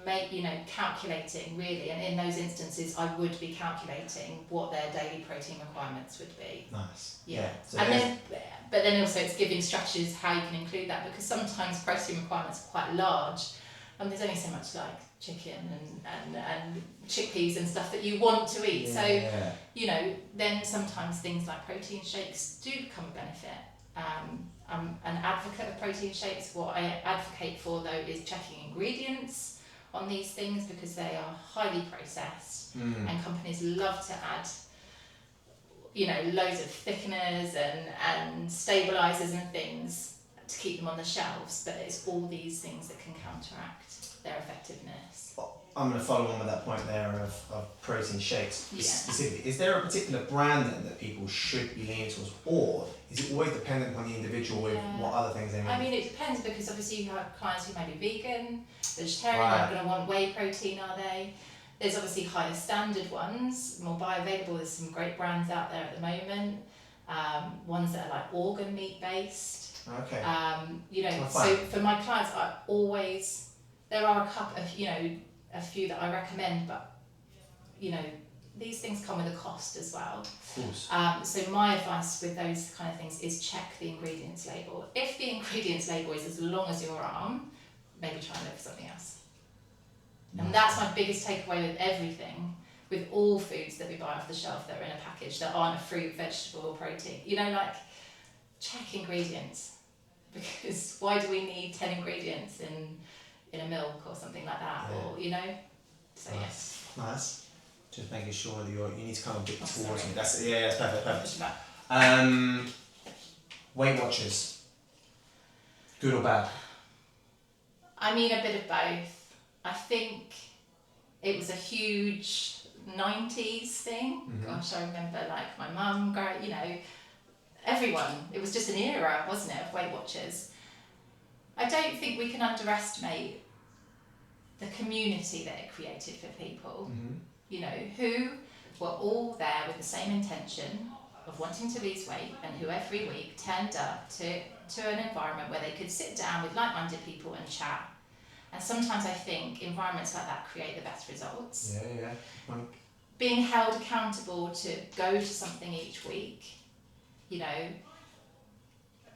S2: calculating really. And in those instances, I would be calculating what their daily protein requirements would be.
S1: Nice.
S2: Yeah.
S1: So
S2: but then also it's giving strategies how you can include that, because sometimes protein requirements are quite large, and there's only so much like chicken and chickpeas and stuff that you want to eat. Then sometimes things like protein shakes do become a benefit. I'm an advocate of protein shakes. What I advocate for though is checking ingredients on these things, because they are highly processed and companies love to add loads of thickeners and stabilizers and things to keep them on the shelves, but it's all these things that can counteract their effectiveness.
S1: I'm going to follow on with that point there of protein shakes specifically. Is there a particular brand then that people should be leaning towards, or is it always dependent on the individual with what other things they want?
S2: It depends, because obviously you have clients who may be vegan, vegetarian, they're not going to want whey protein, are they? There's obviously higher standard ones, more bioavailable. There's some great brands out there at the moment, ones that are like organ meat based.
S1: Okay.
S2: So for my clients, there are a couple of, a few that I recommend, but these things come with a cost as well.
S1: Of course.
S2: So my advice with those kind of things is check the ingredients label. If the ingredients label is as long as your arm, maybe try and look for something else. And that's my biggest takeaway with everything, with all foods that we buy off the shelf that are in a package that aren't a fruit, vegetable, or protein. Check ingredients, because why do we need 10 ingredients in a milk or something like that? Or so yes.
S1: Nice. Just making sure that you need to come a bit towards me. That's perfect. Weight Watchers, good or bad?
S2: A bit of both. I think it was a huge 90s thing. Gosh, I remember like my mum, everyone. It was just an era, wasn't it, of Weight Watchers. I don't think we can underestimate the community that it created for people, who were all there with the same intention, of wanting to lose weight and who every week turned up to an environment where they could sit down with like-minded people and chat. And sometimes I think environments like that create the best results.
S1: Yeah.
S2: Being held accountable to go to something each week,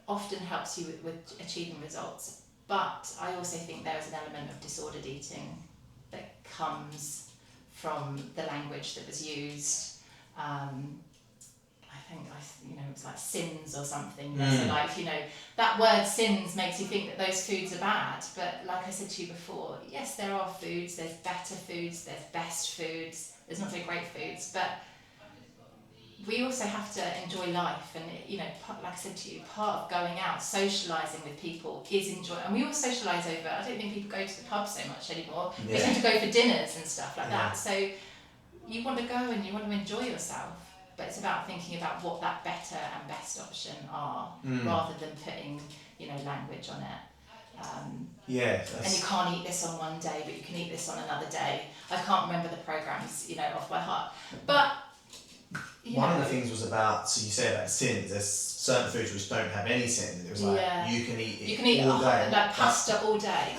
S2: often helps you with achieving results. But I also think there is an element of disordered eating that comes from the language that was used. I think it was like sins or something. So that word sins makes you think that those foods are bad. But like I said to you before, yes, there are foods. There's better foods. There's best foods. There's not very great foods, but we also have to enjoy life. And like I said to you, part of going out, socialising with people is enjoy. And we all socialise over. I don't think people go to the pub so much anymore.
S1: Yeah.
S2: We tend to go for dinners and stuff like that. So you want to go and you want to enjoy yourself. But it's about thinking about what that better and best option are, rather than putting, language on it. And you can't eat this on one day, but you can eat this on another day. I can't remember the programs, off by heart. But
S1: one of the things was about, so you say about sins. There's certain foods which don't have any sins. It was like you can eat it all day,
S2: like pasta all day.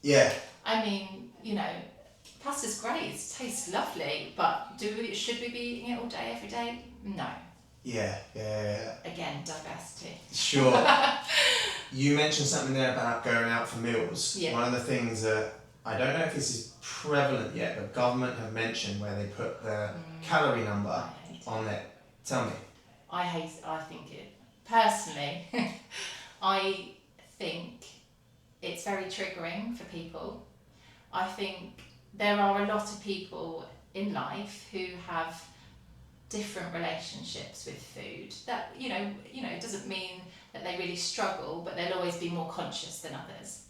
S1: Yeah.
S2: I mean, pasta's great, it tastes lovely, but should we be eating it all day, every day? No.
S1: Yeah.
S2: Again, diversity.
S1: Sure. You mentioned something there about going out for meals.
S2: Yeah.
S1: One of the things that, I don't know if this is prevalent yet, but government have mentioned where they put the calorie number on it. Tell me.
S2: I think it, personally, I think it's very triggering for people. I think there are a lot of people in life who have different relationships with food. That it doesn't mean that they really struggle, but they'll always be more conscious than others.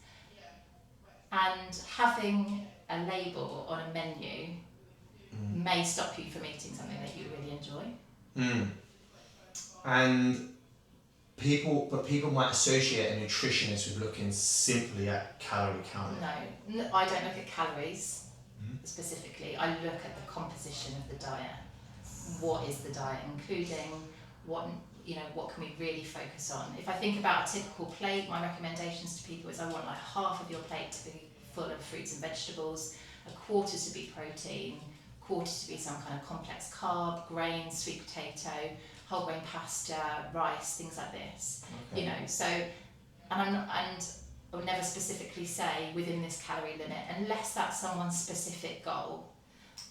S2: And having a label on a menu may stop you from eating something that you really enjoy.
S1: And people might associate a nutritionist with looking simply at calorie counting.
S2: No, I don't look at calories specifically. I look at the composition of the diet. What is the diet including? What can we really focus on? If I think about a typical plate, my recommendations to people is I want like half of your plate to be full of fruits and vegetables, a quarter to be protein, quarter to be some kind of complex carb, grains, sweet potato, whole grain pasta, rice, things like this.
S1: Okay.
S2: So, and I would never specifically say within this calorie limit, unless that's someone's specific goal.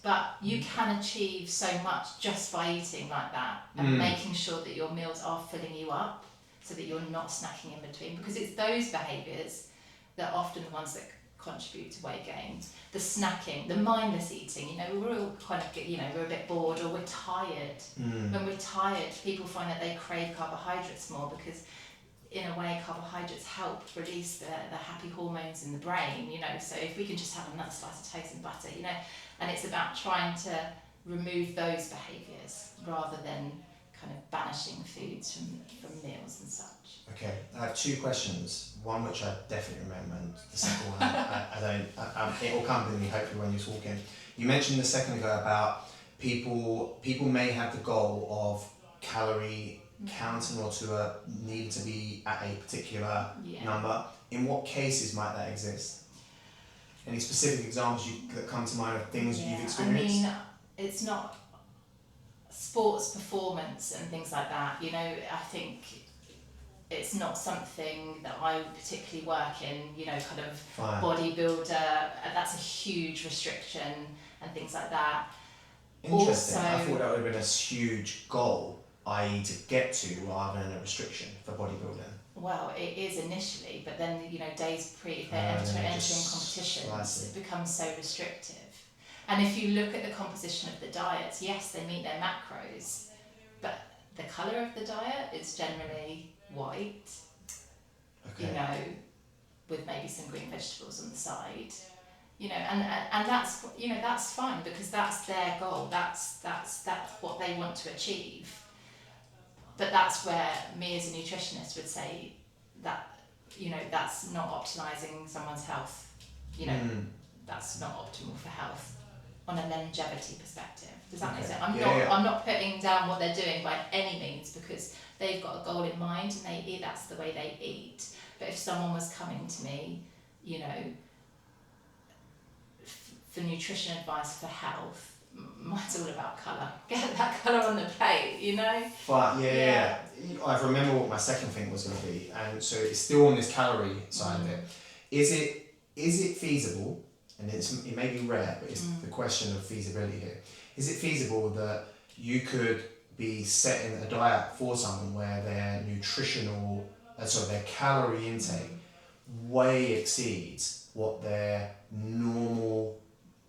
S2: But you can achieve so much just by eating like that and making sure that your meals are filling you up so that you're not snacking in between, because it's those behaviours that are often the ones that contribute to weight gain. The snacking, the mindless eating, we're all kind of, we're a bit bored or we're tired. When we're tired, people find that they crave carbohydrates more because in a way carbohydrates help release the happy hormones in the brain, so if we can just have another slice of toast and butter, and it's about trying to remove those behaviours rather than kind of banishing foods from meals and such.
S1: Okay, I have two questions. One which I definitely remember, and the second one I don't. It will come to me hopefully when you're talking. You mentioned a second ago about people may have the goal of calorie counting or to need to be at a particular number. In what cases might that exist? Any specific examples that come to mind of things you've experienced?
S2: I mean, it's not sports performance and things like that. I think it's not something that I would particularly work in. Kind of
S1: Fine.
S2: Bodybuilder. That's a huge restriction and things like that.
S1: Interesting.
S2: Also,
S1: I thought that would have been a huge goal, i.e. to get to rather than a restriction for bodybuilding.
S2: Well, it is initially, but then days if they're entering competitions, it becomes so restrictive. And if you look at the composition of the diets, yes, they meet their macros, but the colour of the diet is generally white.
S1: Okay.
S2: With maybe some green vegetables on the side. And that's fine because that's their goal. That's what they want to achieve. But that's where me as a nutritionist would say that, that's not optimizing someone's health. That's not optimal for health on a longevity perspective. Does that make
S1: Okay.
S2: sense?
S1: Yeah.
S2: I'm not putting down what they're doing by any means, because they've got a goal in mind and they eat. That's the way they eat. But if someone was coming to me, you know, for nutrition advice for health, mine's all about colour. Get that colour on the plate, you know?
S1: But yeah. I remember what my second thing was going to be, and so it's still on this calorie side of it. Is it feasible? And it may be rare, but it's the question of feasibility here. Is it feasible that you could be setting a diet for someone where their their calorie intake way exceeds what their normal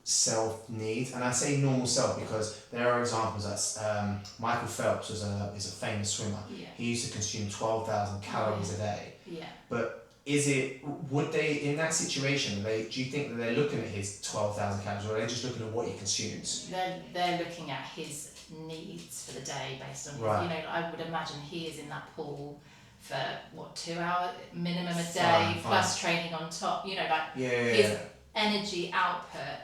S1: self needs? And I say normal self because there are examples that Michael Phelps is a famous swimmer.
S2: Yeah.
S1: He used to consume 12,000 calories a day.
S2: Yeah.
S1: But would they, in that situation, do you think that they're looking at his 12,000 calories, or are they just looking at what he consumes?
S2: They're looking at his needs for the day based on his,
S1: Right.
S2: you know, I would imagine he is in that pool for 2 hours minimum a day, plus training on top, you know, like his energy output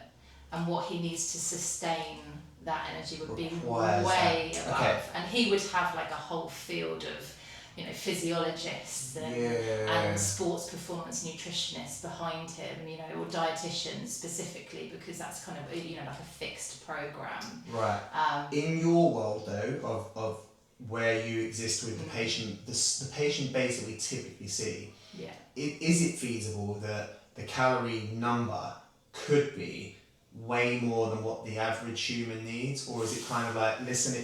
S2: and what he needs to sustain that energy would be way above. Okay. And he would have like a whole field of, you know, physiologists and sports performance nutritionists behind him, you know, or dietitians specifically, because that's kind of, you know, like a fixed program.
S1: Right. In your world though, of where you exist with the patient, the patient base that we typically see, is it feasible that the calorie number could be way more than what the average human needs, or is it kind of like, listen,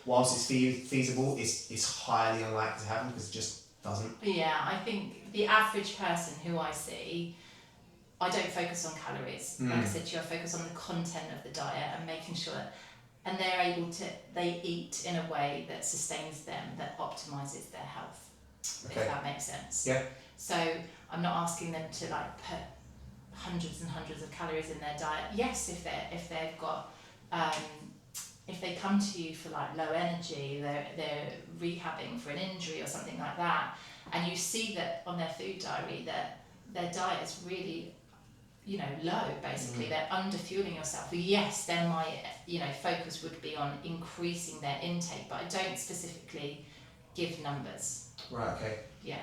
S1: whilst it's feasible, it's highly unlikely to happen because it just doesn't? Yeah,
S2: I think the average person who I see, I don't focus on calories. Like I said to you, I focus on the content of the diet and making sure that, and they eat in a way that sustains them, that optimises their health, if that makes sense.
S1: Yeah.
S2: So I'm not asking them to like put hundreds and hundreds of calories in their diet. Yes, if they've got if they come to you for like low energy, they're rehabbing for an injury or something like that, and you see that on their food diary that their diet is really, you know, low, basically, they're under-fueling yourself. Yes, then my, you know, focus would be on increasing their intake, but I don't specifically give numbers.
S1: Right, okay.
S2: Yeah.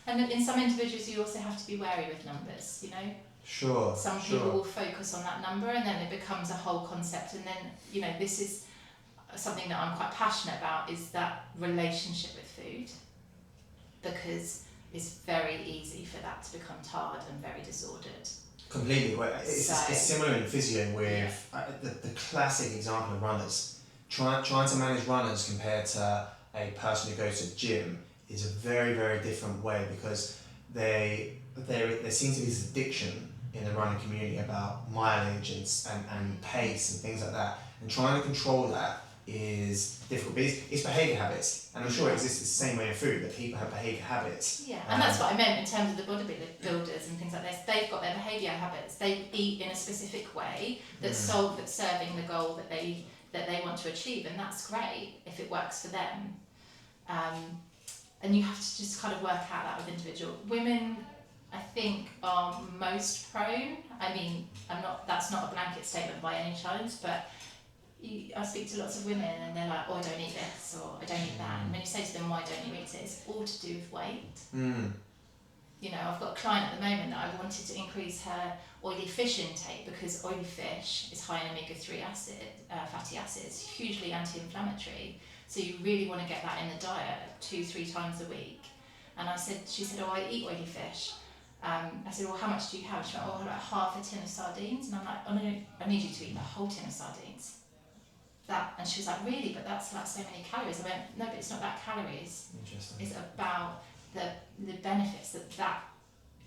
S2: And in some individuals, you also have to be wary with numbers, you know?
S1: Sure.
S2: Some people will focus on that number and then it becomes a whole concept, and then, you know, this is something that I'm quite passionate about, is that relationship with food, because it's very easy for that to become tarred and very disordered.
S1: Completely. It's similar in physio with the classic example of runners. Trying to manage runners compared to a person who goes to the gym is a very, very different way, because there seems to be this addiction in the running community about mileage and pace and things like that. And trying to control that is difficult. But it's behaviour habits, and I'm sure it exists the same way in food, that people have behaviour habits.
S2: Yeah, and that's what I meant in terms of the bodybuilders and things like this. They've got their behaviour habits. They eat in a specific way that's serving the goal that they want to achieve, and that's great if it works for them. And you have to just kind of work out that with individual. Women, I think, are most prone. I mean, that's not a blanket statement by any chance, but I speak to lots of women and they're like, oh, I don't eat this, or I don't eat that. And when you say to them, why don't you eat it, it's all to do with weight. You know, I've got a client at the moment that I wanted to increase her oily fish intake, because oily fish is high in omega-3 fatty acids, hugely anti-inflammatory. So you really want to get that in the diet 2-3 times a week. And she said, oh, I eat oily fish. I said, well, how much do you have? She went, oh, like half a tin of sardines. And I'm like, oh no, I need you to eat the whole tin of sardines. And she was like, really? But that's like so many calories. I went, no, but it's not about calories.
S1: Interesting.
S2: It's about the benefits that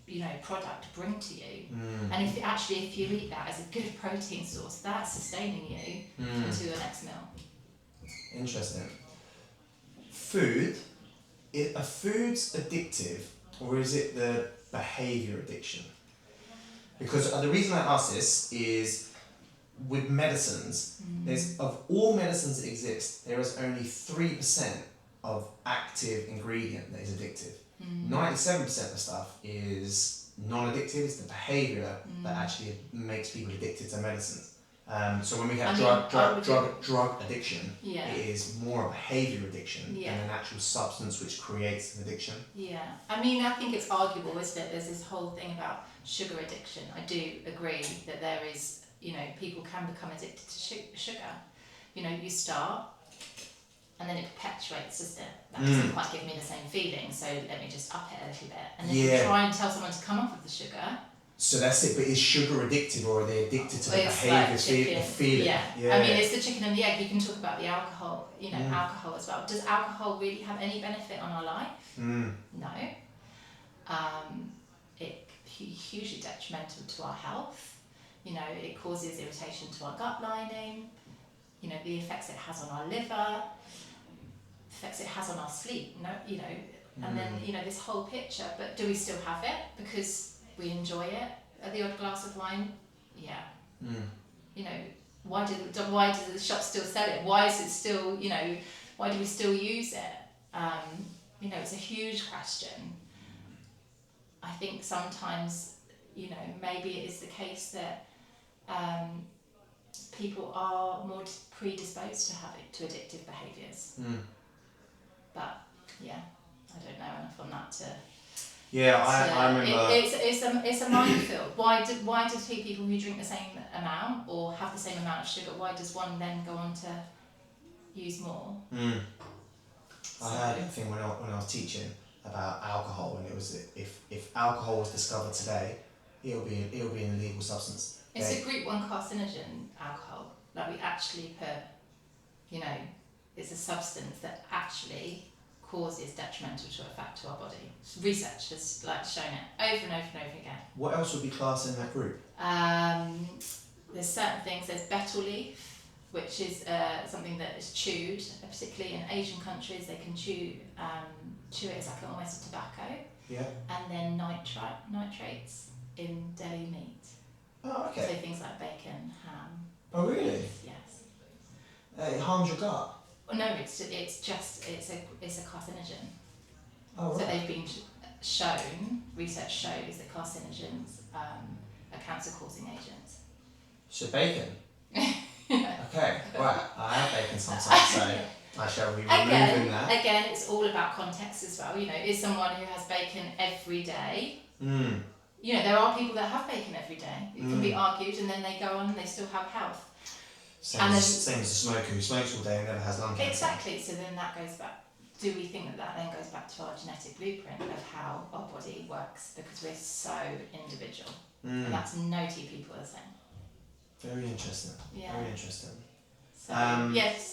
S2: you know, product bring to you. And if you eat that as a good protein source, that's sustaining you into your next meal.
S1: Interesting. Are foods addictive, or is it the behaviour addiction? Because the reason I ask this is, with medicines, of all medicines that exist, there is only 3% of active ingredient that is addictive. 97% of the stuff is non-addictive. It's the behaviour that actually makes people addicted to medicines. So when we have drug addiction,
S2: Yeah.
S1: it is more a behaviour addiction
S2: Yeah.
S1: than an actual substance which creates an addiction.
S2: Yeah, I mean, I think it's arguable, isn't it? There's this whole thing about sugar addiction. I do agree that there is, you know, people can become addicted to sugar. You know, you start and then it perpetuates, doesn't it? That doesn't quite give me the same feeling, so let me just up it a little bit. And then you try and tell someone to come off of the sugar.
S1: So that's it, but is sugar addictive, or are they addicted to the
S2: It's
S1: behaviour,
S2: like
S1: feeling?
S2: Yeah. I mean, it's the chicken and the egg. You can talk about the alcohol, you know, alcohol as well. Does alcohol really have any benefit on our life? No. It hugely detrimental to our health. You know, it causes irritation to our gut lining. You know, the effects it has on our liver, effects it has on our sleep. No, you know, and then you know this whole picture. But do we still have it because we enjoy it? At the odd glass of wine, yeah. You know, why do the shops still sell it? Why is it still, you know, why do we still use it? You know, it's a huge question. I think sometimes, you know, maybe it is the case that people are more predisposed to addictive behaviours. But yeah, I don't know enough on that to.
S1: Yeah, I remember.
S2: It's a minefield. Why do people who drink the same amount or have the same amount of sugar, why does one then go on to use more?
S1: I heard a thing when I was teaching about alcohol, and it was if alcohol was discovered today, it'll be an illegal substance.
S2: It's a group 1 carcinogen, alcohol. Like we actually put, you know, it's a substance that actually causes detrimental effect to our body. Research has like shown it over and over and over again.
S1: What else would be classed in that group?
S2: There's certain things. There's betel leaf, which is something that is chewed, particularly in Asian countries. They can chew it as like almost a tobacco.
S1: Yeah.
S2: And then nitrates in deli meat.
S1: Oh, okay.
S2: So things like bacon, ham.
S1: Oh, really?
S2: Yes.
S1: It harms your gut.
S2: Well, no, it's a carcinogen.
S1: Oh, right.
S2: So they've been shown. Research shows that carcinogens are cancer-causing agents.
S1: So bacon. Okay, right. I have bacon sometimes, so I shall be removing that.
S2: Again, it's all about context as well. You know, is someone who has bacon every day? You know, there are people that have bacon every day. It can be argued, and then they go on and they still have health.
S1: Same as the smoker who smokes all day and never has lung cancer.
S2: Exactly. So then that goes back. Do we think that then goes back to our genetic blueprint of how our body works? Because we're so individual, and that's no two people are the same.
S1: Very interesting.
S2: Yeah.
S1: Very interesting.
S2: So yes,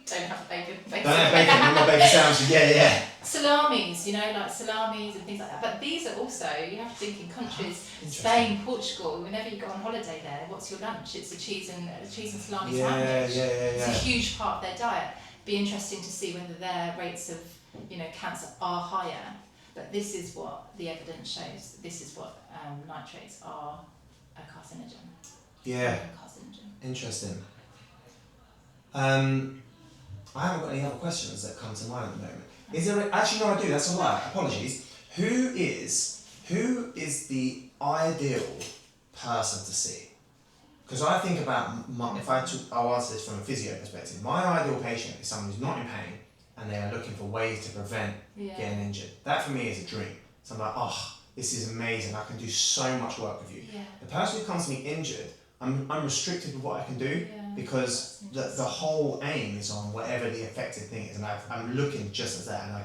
S2: don't have bacon.
S1: Don't have bacon. I'm not bacon sandwiches. Yeah.
S2: Salamis, you know, like salamis and things like that. But these are also, you have to think in countries, Spain, Portugal. Whenever you go on holiday there, what's your lunch? It's a cheese and salami sandwich.
S1: Yeah.
S2: It's a huge part of their diet. Be interesting to see whether their rates of, you know, cancer are higher. But this is what the evidence shows. This is what nitrates are a carcinogen.
S1: Yeah.
S2: Carcinogen.
S1: Interesting. I haven't got any other questions that come to mind at the moment. Is there actually no I do, that's alright, apologies. Who is the ideal person to see? Because I think about I'll answer this from a physio perspective. My ideal patient is someone who's not in pain and they are looking for ways to prevent getting injured. That for me is a dream. So I'm like, oh, this is amazing, I can do so much work with you.
S2: Yeah.
S1: The person who comes to me injured, I'm restricted with what I can do because the whole aim is on whatever the effective thing is, and I'm looking just at that, and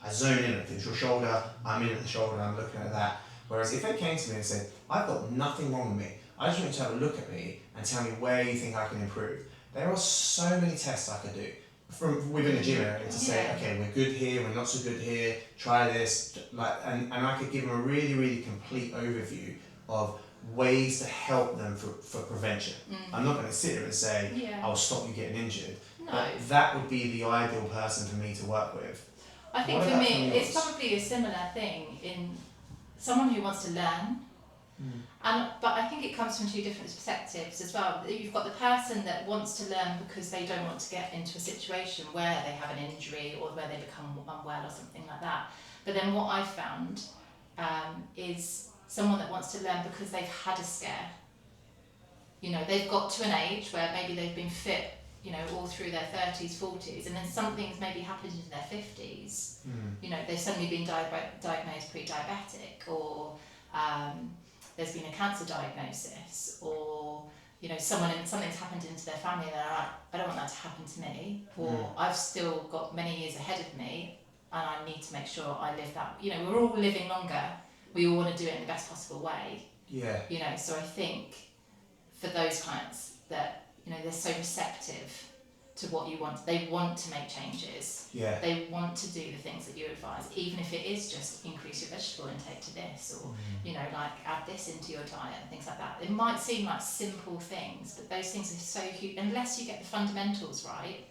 S1: I zone in at your shoulder, I'm in at the shoulder, and I'm looking at that. Whereas if they came to me and said, I've got nothing wrong with me, I just want you to have a look at me and tell me where you think I can improve. There are so many tests I could do from within the gym area to say, okay, we're good here, we're not so good here, try this, and I could give them a really, really complete overview of ways to help them for prevention. I'm not going to sit here and say, I'll stop you getting injured.
S2: No.
S1: But that would be the ideal person for me to work with.
S2: I think for me, it's probably a similar thing in someone who wants to learn. But I think it comes from two different perspectives as well. You've got the person that wants to learn because they don't want to get into a situation where they have an injury or where they become unwell or something like that. But then what I've found is someone that wants to learn because they've had a scare. You know, they've got to an age where maybe they've been fit, you know, all through their 30s, 40s, and then something's maybe happened in their 50s. You know, they've suddenly been diagnosed pre-diabetic, or there's been a cancer diagnosis, or, you know, something's happened into their family and they're like, I don't want that to happen to me, or I've still got many years ahead of me and I need to make sure I live that. You know, we're all living longer. We all want to do it in the best possible way.
S1: Yeah.
S2: You know, so I think for those clients that, you know, they're so receptive to what you want. They want to make changes.
S1: Yeah.
S2: They want to do the things that you advise, even if it is just increase your vegetable intake to this, or you know, like add this into your diet and things like that. It might seem like simple things, but those things are so huge. Unless you get the fundamentals right,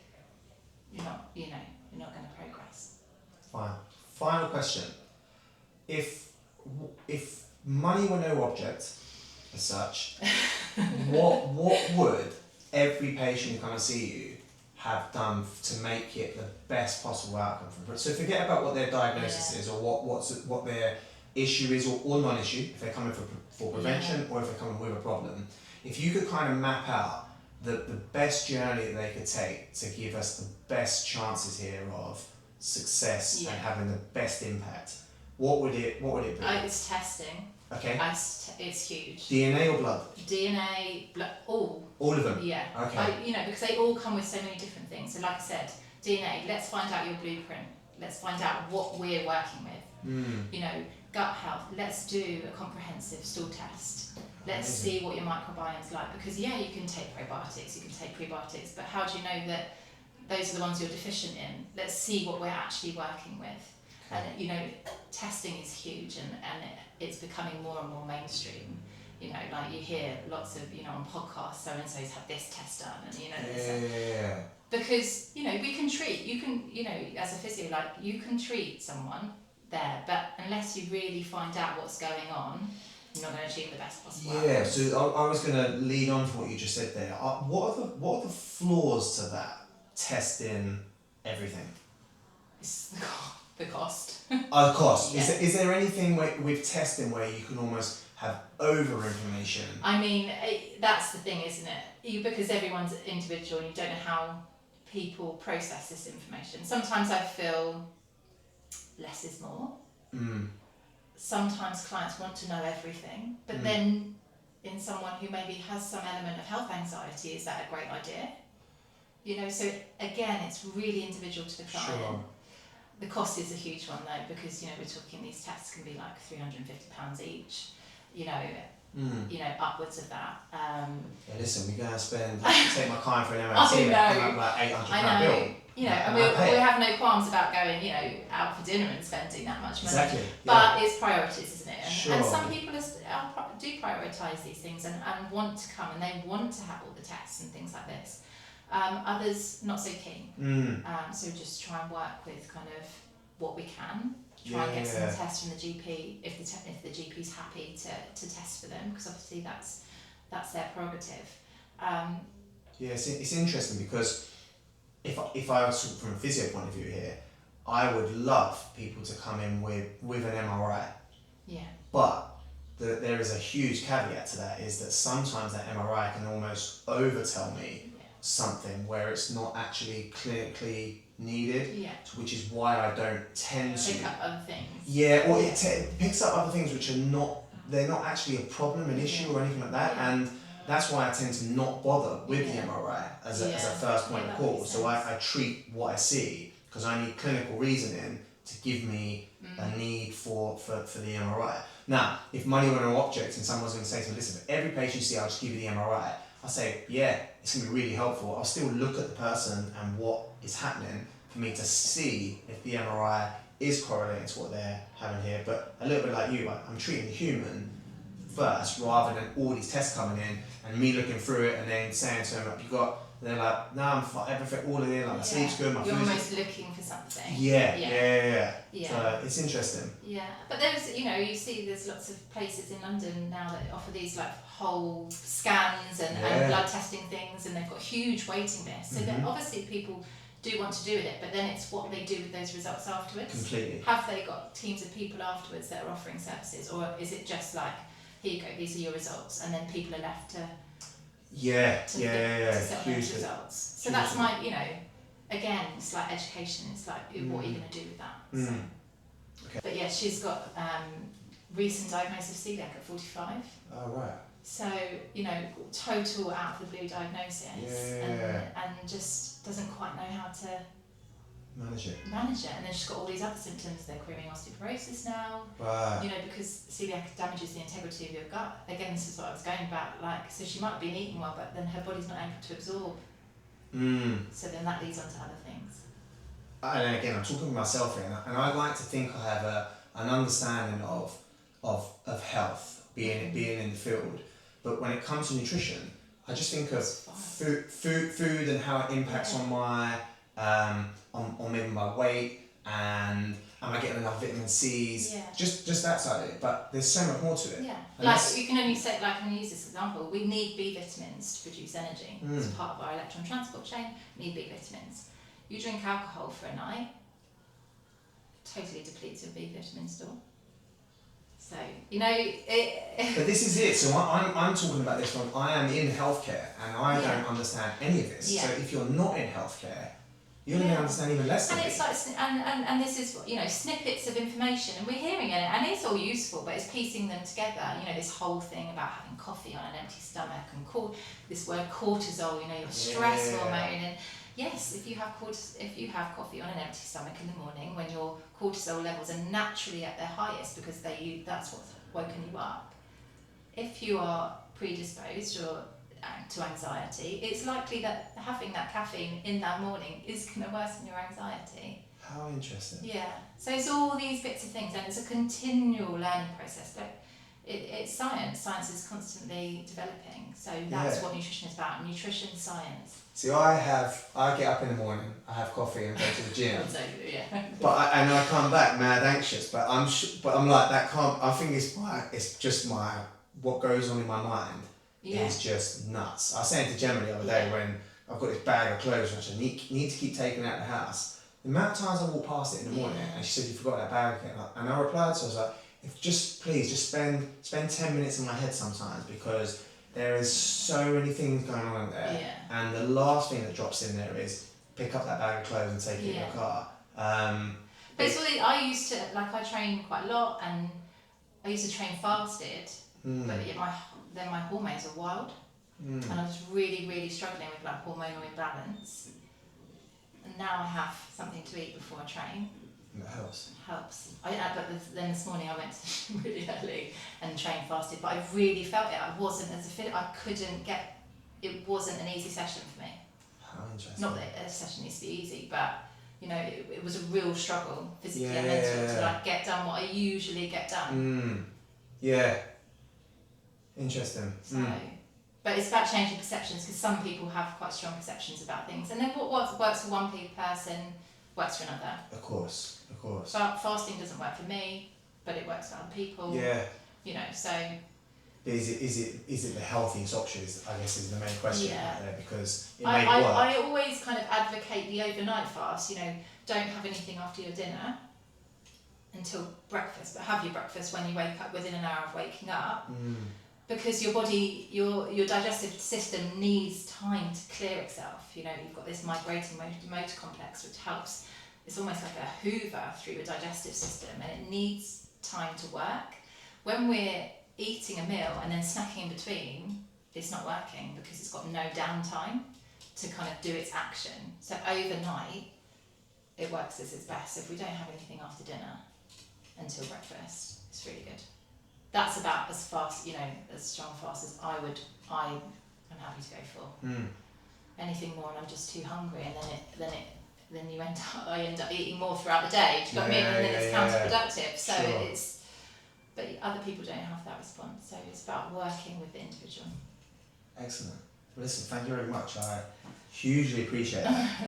S2: you're not going to progress.
S1: Fine. Final question: If money were no object as such, what would every patient who come and see you have done to make it the best possible outcome for them? So forget about what their diagnosis is, or what their issue is, or non-issue, if they're coming for prevention, or if they're coming with a problem. If you could kind of map out the best journey that they could take to give us the best chances here of success and having the best impact, what would it be?
S2: It's testing.
S1: Okay.
S2: It's huge.
S1: DNA or blood?
S2: DNA, blood, all.
S1: All of them?
S2: Yeah.
S1: Okay.
S2: Because they all come with so many different things. So like I said, DNA, let's find out your blueprint. Let's find out what we're working with. You know, gut health, let's do a comprehensive stool test. Let's see what your microbiome's like. Because you can take probiotics, you can take prebiotics, but how do you know that those are the ones you're deficient in? Let's see what we're actually working with. And you know, testing is huge, and it's becoming more and more mainstream. You know, like you hear lots of, you know, on podcasts, so and so's had this test done, and you know, because you know, we can treat. You can, you know, as a physio, like you can treat someone there, but unless you really find out what's going on, you're not going to achieve the best possible outcome.
S1: Yeah. So I was going to lead on from what you just said there. What are the flaws to that testing everything?
S2: It's the cost.
S1: Cost.
S2: Yeah.
S1: Is there anything with testing where you can almost have over information?
S2: I mean, that's the thing, isn't it? Because everyone's individual and you don't know how people process this information. Sometimes I feel less is more. Sometimes clients want to know everything, but then in someone who maybe has some element of health anxiety, is that a great idea? You know, so again, it's really individual to the client.
S1: Sure.
S2: The cost is a huge one though, because, you know, we're talking these tests can be like £350 each, you know, upwards of that.
S1: Listen, we're going to take my client for an MRT,
S2: I know.
S1: come up like £800
S2: I know.
S1: bill.
S2: You know, and we have no qualms about going, you know, out for dinner and spending that much money.
S1: Exactly.
S2: But it's priorities, isn't it? And
S1: Sure.
S2: some people do prioritise these things and want to come and they want to have all the tests and things like this. Others not so keen. So just try and work with kind of what we can. Try and get some tests from the GP if the GP's happy to test for them, because obviously that's their prerogative.
S1: It's interesting because if I was from a physio point of view here, I would love people to come in with an MRI.
S2: Yeah.
S1: But there is a huge caveat to that, is that sometimes that MRI can almost overtell me something where it's not actually clinically needed, which is why I don't tend to
S2: pick up other things.
S1: Yeah, or it picks up other things which are they're not actually a problem, an issue, or anything like that, and that's why I tend to not bother with the MRI as a first point of call. So I treat what I see, because I need clinical reasoning to give me a need for the MRI. Now, if money were no object and someone's going to say to me, listen, for every patient you see, I'll just give you the MRI, I'll say, it's going to be really helpful. I'll still look at the person and what is happening for me to see if the MRI is correlating to what they're having here. But a little bit like you, I'm treating the human first, rather than all these tests coming in and me looking through it and then saying to them, they're like, no, I'm fine, everything, all of it, like my sleep's good, my
S2: You're
S1: food's
S2: almost looking for something.
S1: Yeah. So it's interesting.
S2: Yeah, but there's, you know, you see there's lots of places in London now that offer these like whole scans and blood testing things, and they've got huge waiting lists. So then obviously people do want to do with it, but then it's what they do with those results afterwards.
S1: Completely.
S2: Have they got teams of people afterwards that are offering services, or is it just like, here you go, these are your results, and then people are left to
S1: Yeah,
S2: to,
S1: yeah.
S2: to set those
S1: Hugely.
S2: results. So that's my, again, it's like education. It's like, what are you going to do with that? So.
S1: Okay.
S2: But yeah, she's got recent diagnosis of celiac at 45.
S1: Oh, right.
S2: So, total out of the blue diagnosis, and just doesn't quite know how to
S1: Manage it.
S2: And then she's got all these other symptoms. They're querying osteoporosis now.
S1: Right.
S2: Because celiac damages the integrity of your gut. Again, this is what I was going about. So she might have been eating well, but then her body's not able to absorb. So then that leads on to other things.
S1: And again, I'm talking to myself here, and I'd like to think I have an understanding of health, being in the field. But when it comes to nutrition, I just think of food and how it impacts on my on maybe my weight, and am I getting enough vitamin C's?
S2: Yeah.
S1: Just that side of it. But there's so much more to it.
S2: Yeah.
S1: And
S2: you can only say, like, I'm going to use this example. We need B vitamins to produce energy. It's part of our electron transport chain. We need B vitamins. You drink alcohol for a night, totally depletes your B vitamin store. So,
S1: But this is it. So I'm talking about this from, I am in healthcare and I don't understand any of this.
S2: Yeah.
S1: So if you're not in healthcare, you're going to understand even less than
S2: and
S1: me.
S2: it's like, and this is, snippets of information, and we're hearing it, and it's all useful, but it's piecing them together. This whole thing about having coffee on an empty stomach, and this word cortisol, your stress hormone, and yes, if you have coffee on an empty stomach in the morning when your cortisol levels are naturally at their highest because that's what's woken you up. If you are predisposed to anxiety, it's likely that having that caffeine in that morning is going to worsen your anxiety.
S1: How interesting.
S2: Yeah. So it's all these bits of things, and it's a continual learning process. It's science. Science is constantly developing. So that's what nutrition is about. Nutrition science.
S1: See, I get up in the morning, I have coffee and go to the gym. But I come back mad anxious. But I'm like that can't. I think it's just what goes on in my mind is just nuts. I was saying to Gemma the other day when I've got this bag of clothes which I need to keep taking out of the house. The amount of times I walk past it in the morning and she said, "You forgot that bag again." And I replied, so I was like, please spend 10 minutes in my head sometimes, because there is so many things going on in there.
S2: Yeah.
S1: And the last thing that drops in there is pick up that bag of clothes and take it in your car.
S2: But it's really, I train quite a lot, and I used to train fasted, but then my hormones are wild, and I was really, really struggling with like hormonal imbalance. And now I have something to eat before I train.
S1: And that helps.
S2: But then this morning I went really early and trained fasted, but I really felt it. I wasn't as fit. It wasn't an easy session for me.
S1: How interesting.
S2: Not that a session needs to be easy, but it was a real struggle physically and mentally to like get done what I usually get done.
S1: Yeah. Interesting.
S2: So, but it's about changing perceptions, because some people have quite strong perceptions about things, and then what works for one person works for another.
S1: Of course.
S2: Fasting doesn't work for me, but it works for other people.
S1: Yeah.
S2: So.
S1: But is it the healthiest option? I guess is the main question out there, because it may work.
S2: I always kind of advocate the overnight fast. Don't have anything after your dinner until breakfast, but have your breakfast when you wake up, within an hour of waking up. Because your body, your digestive system needs time to clear itself. You've got this migrating motor complex which helps. It's almost like a hoover through your digestive system, and it needs time to work. When we're eating a meal and then snacking in between, it's not working because it's got no downtime to kind of do its action. So overnight, it works as its best. So if we don't have anything after dinner until breakfast, it's really good. That's about as fast, as strong fast as I'm happy to go for. Anything more and I'm just too hungry, and then I end up eating more throughout the day. Do you know what I mean? And then it's counterproductive. So but other people don't have that response. So it's about working with the individual.
S1: Excellent. Well, listen, thank you very much. I hugely appreciate it.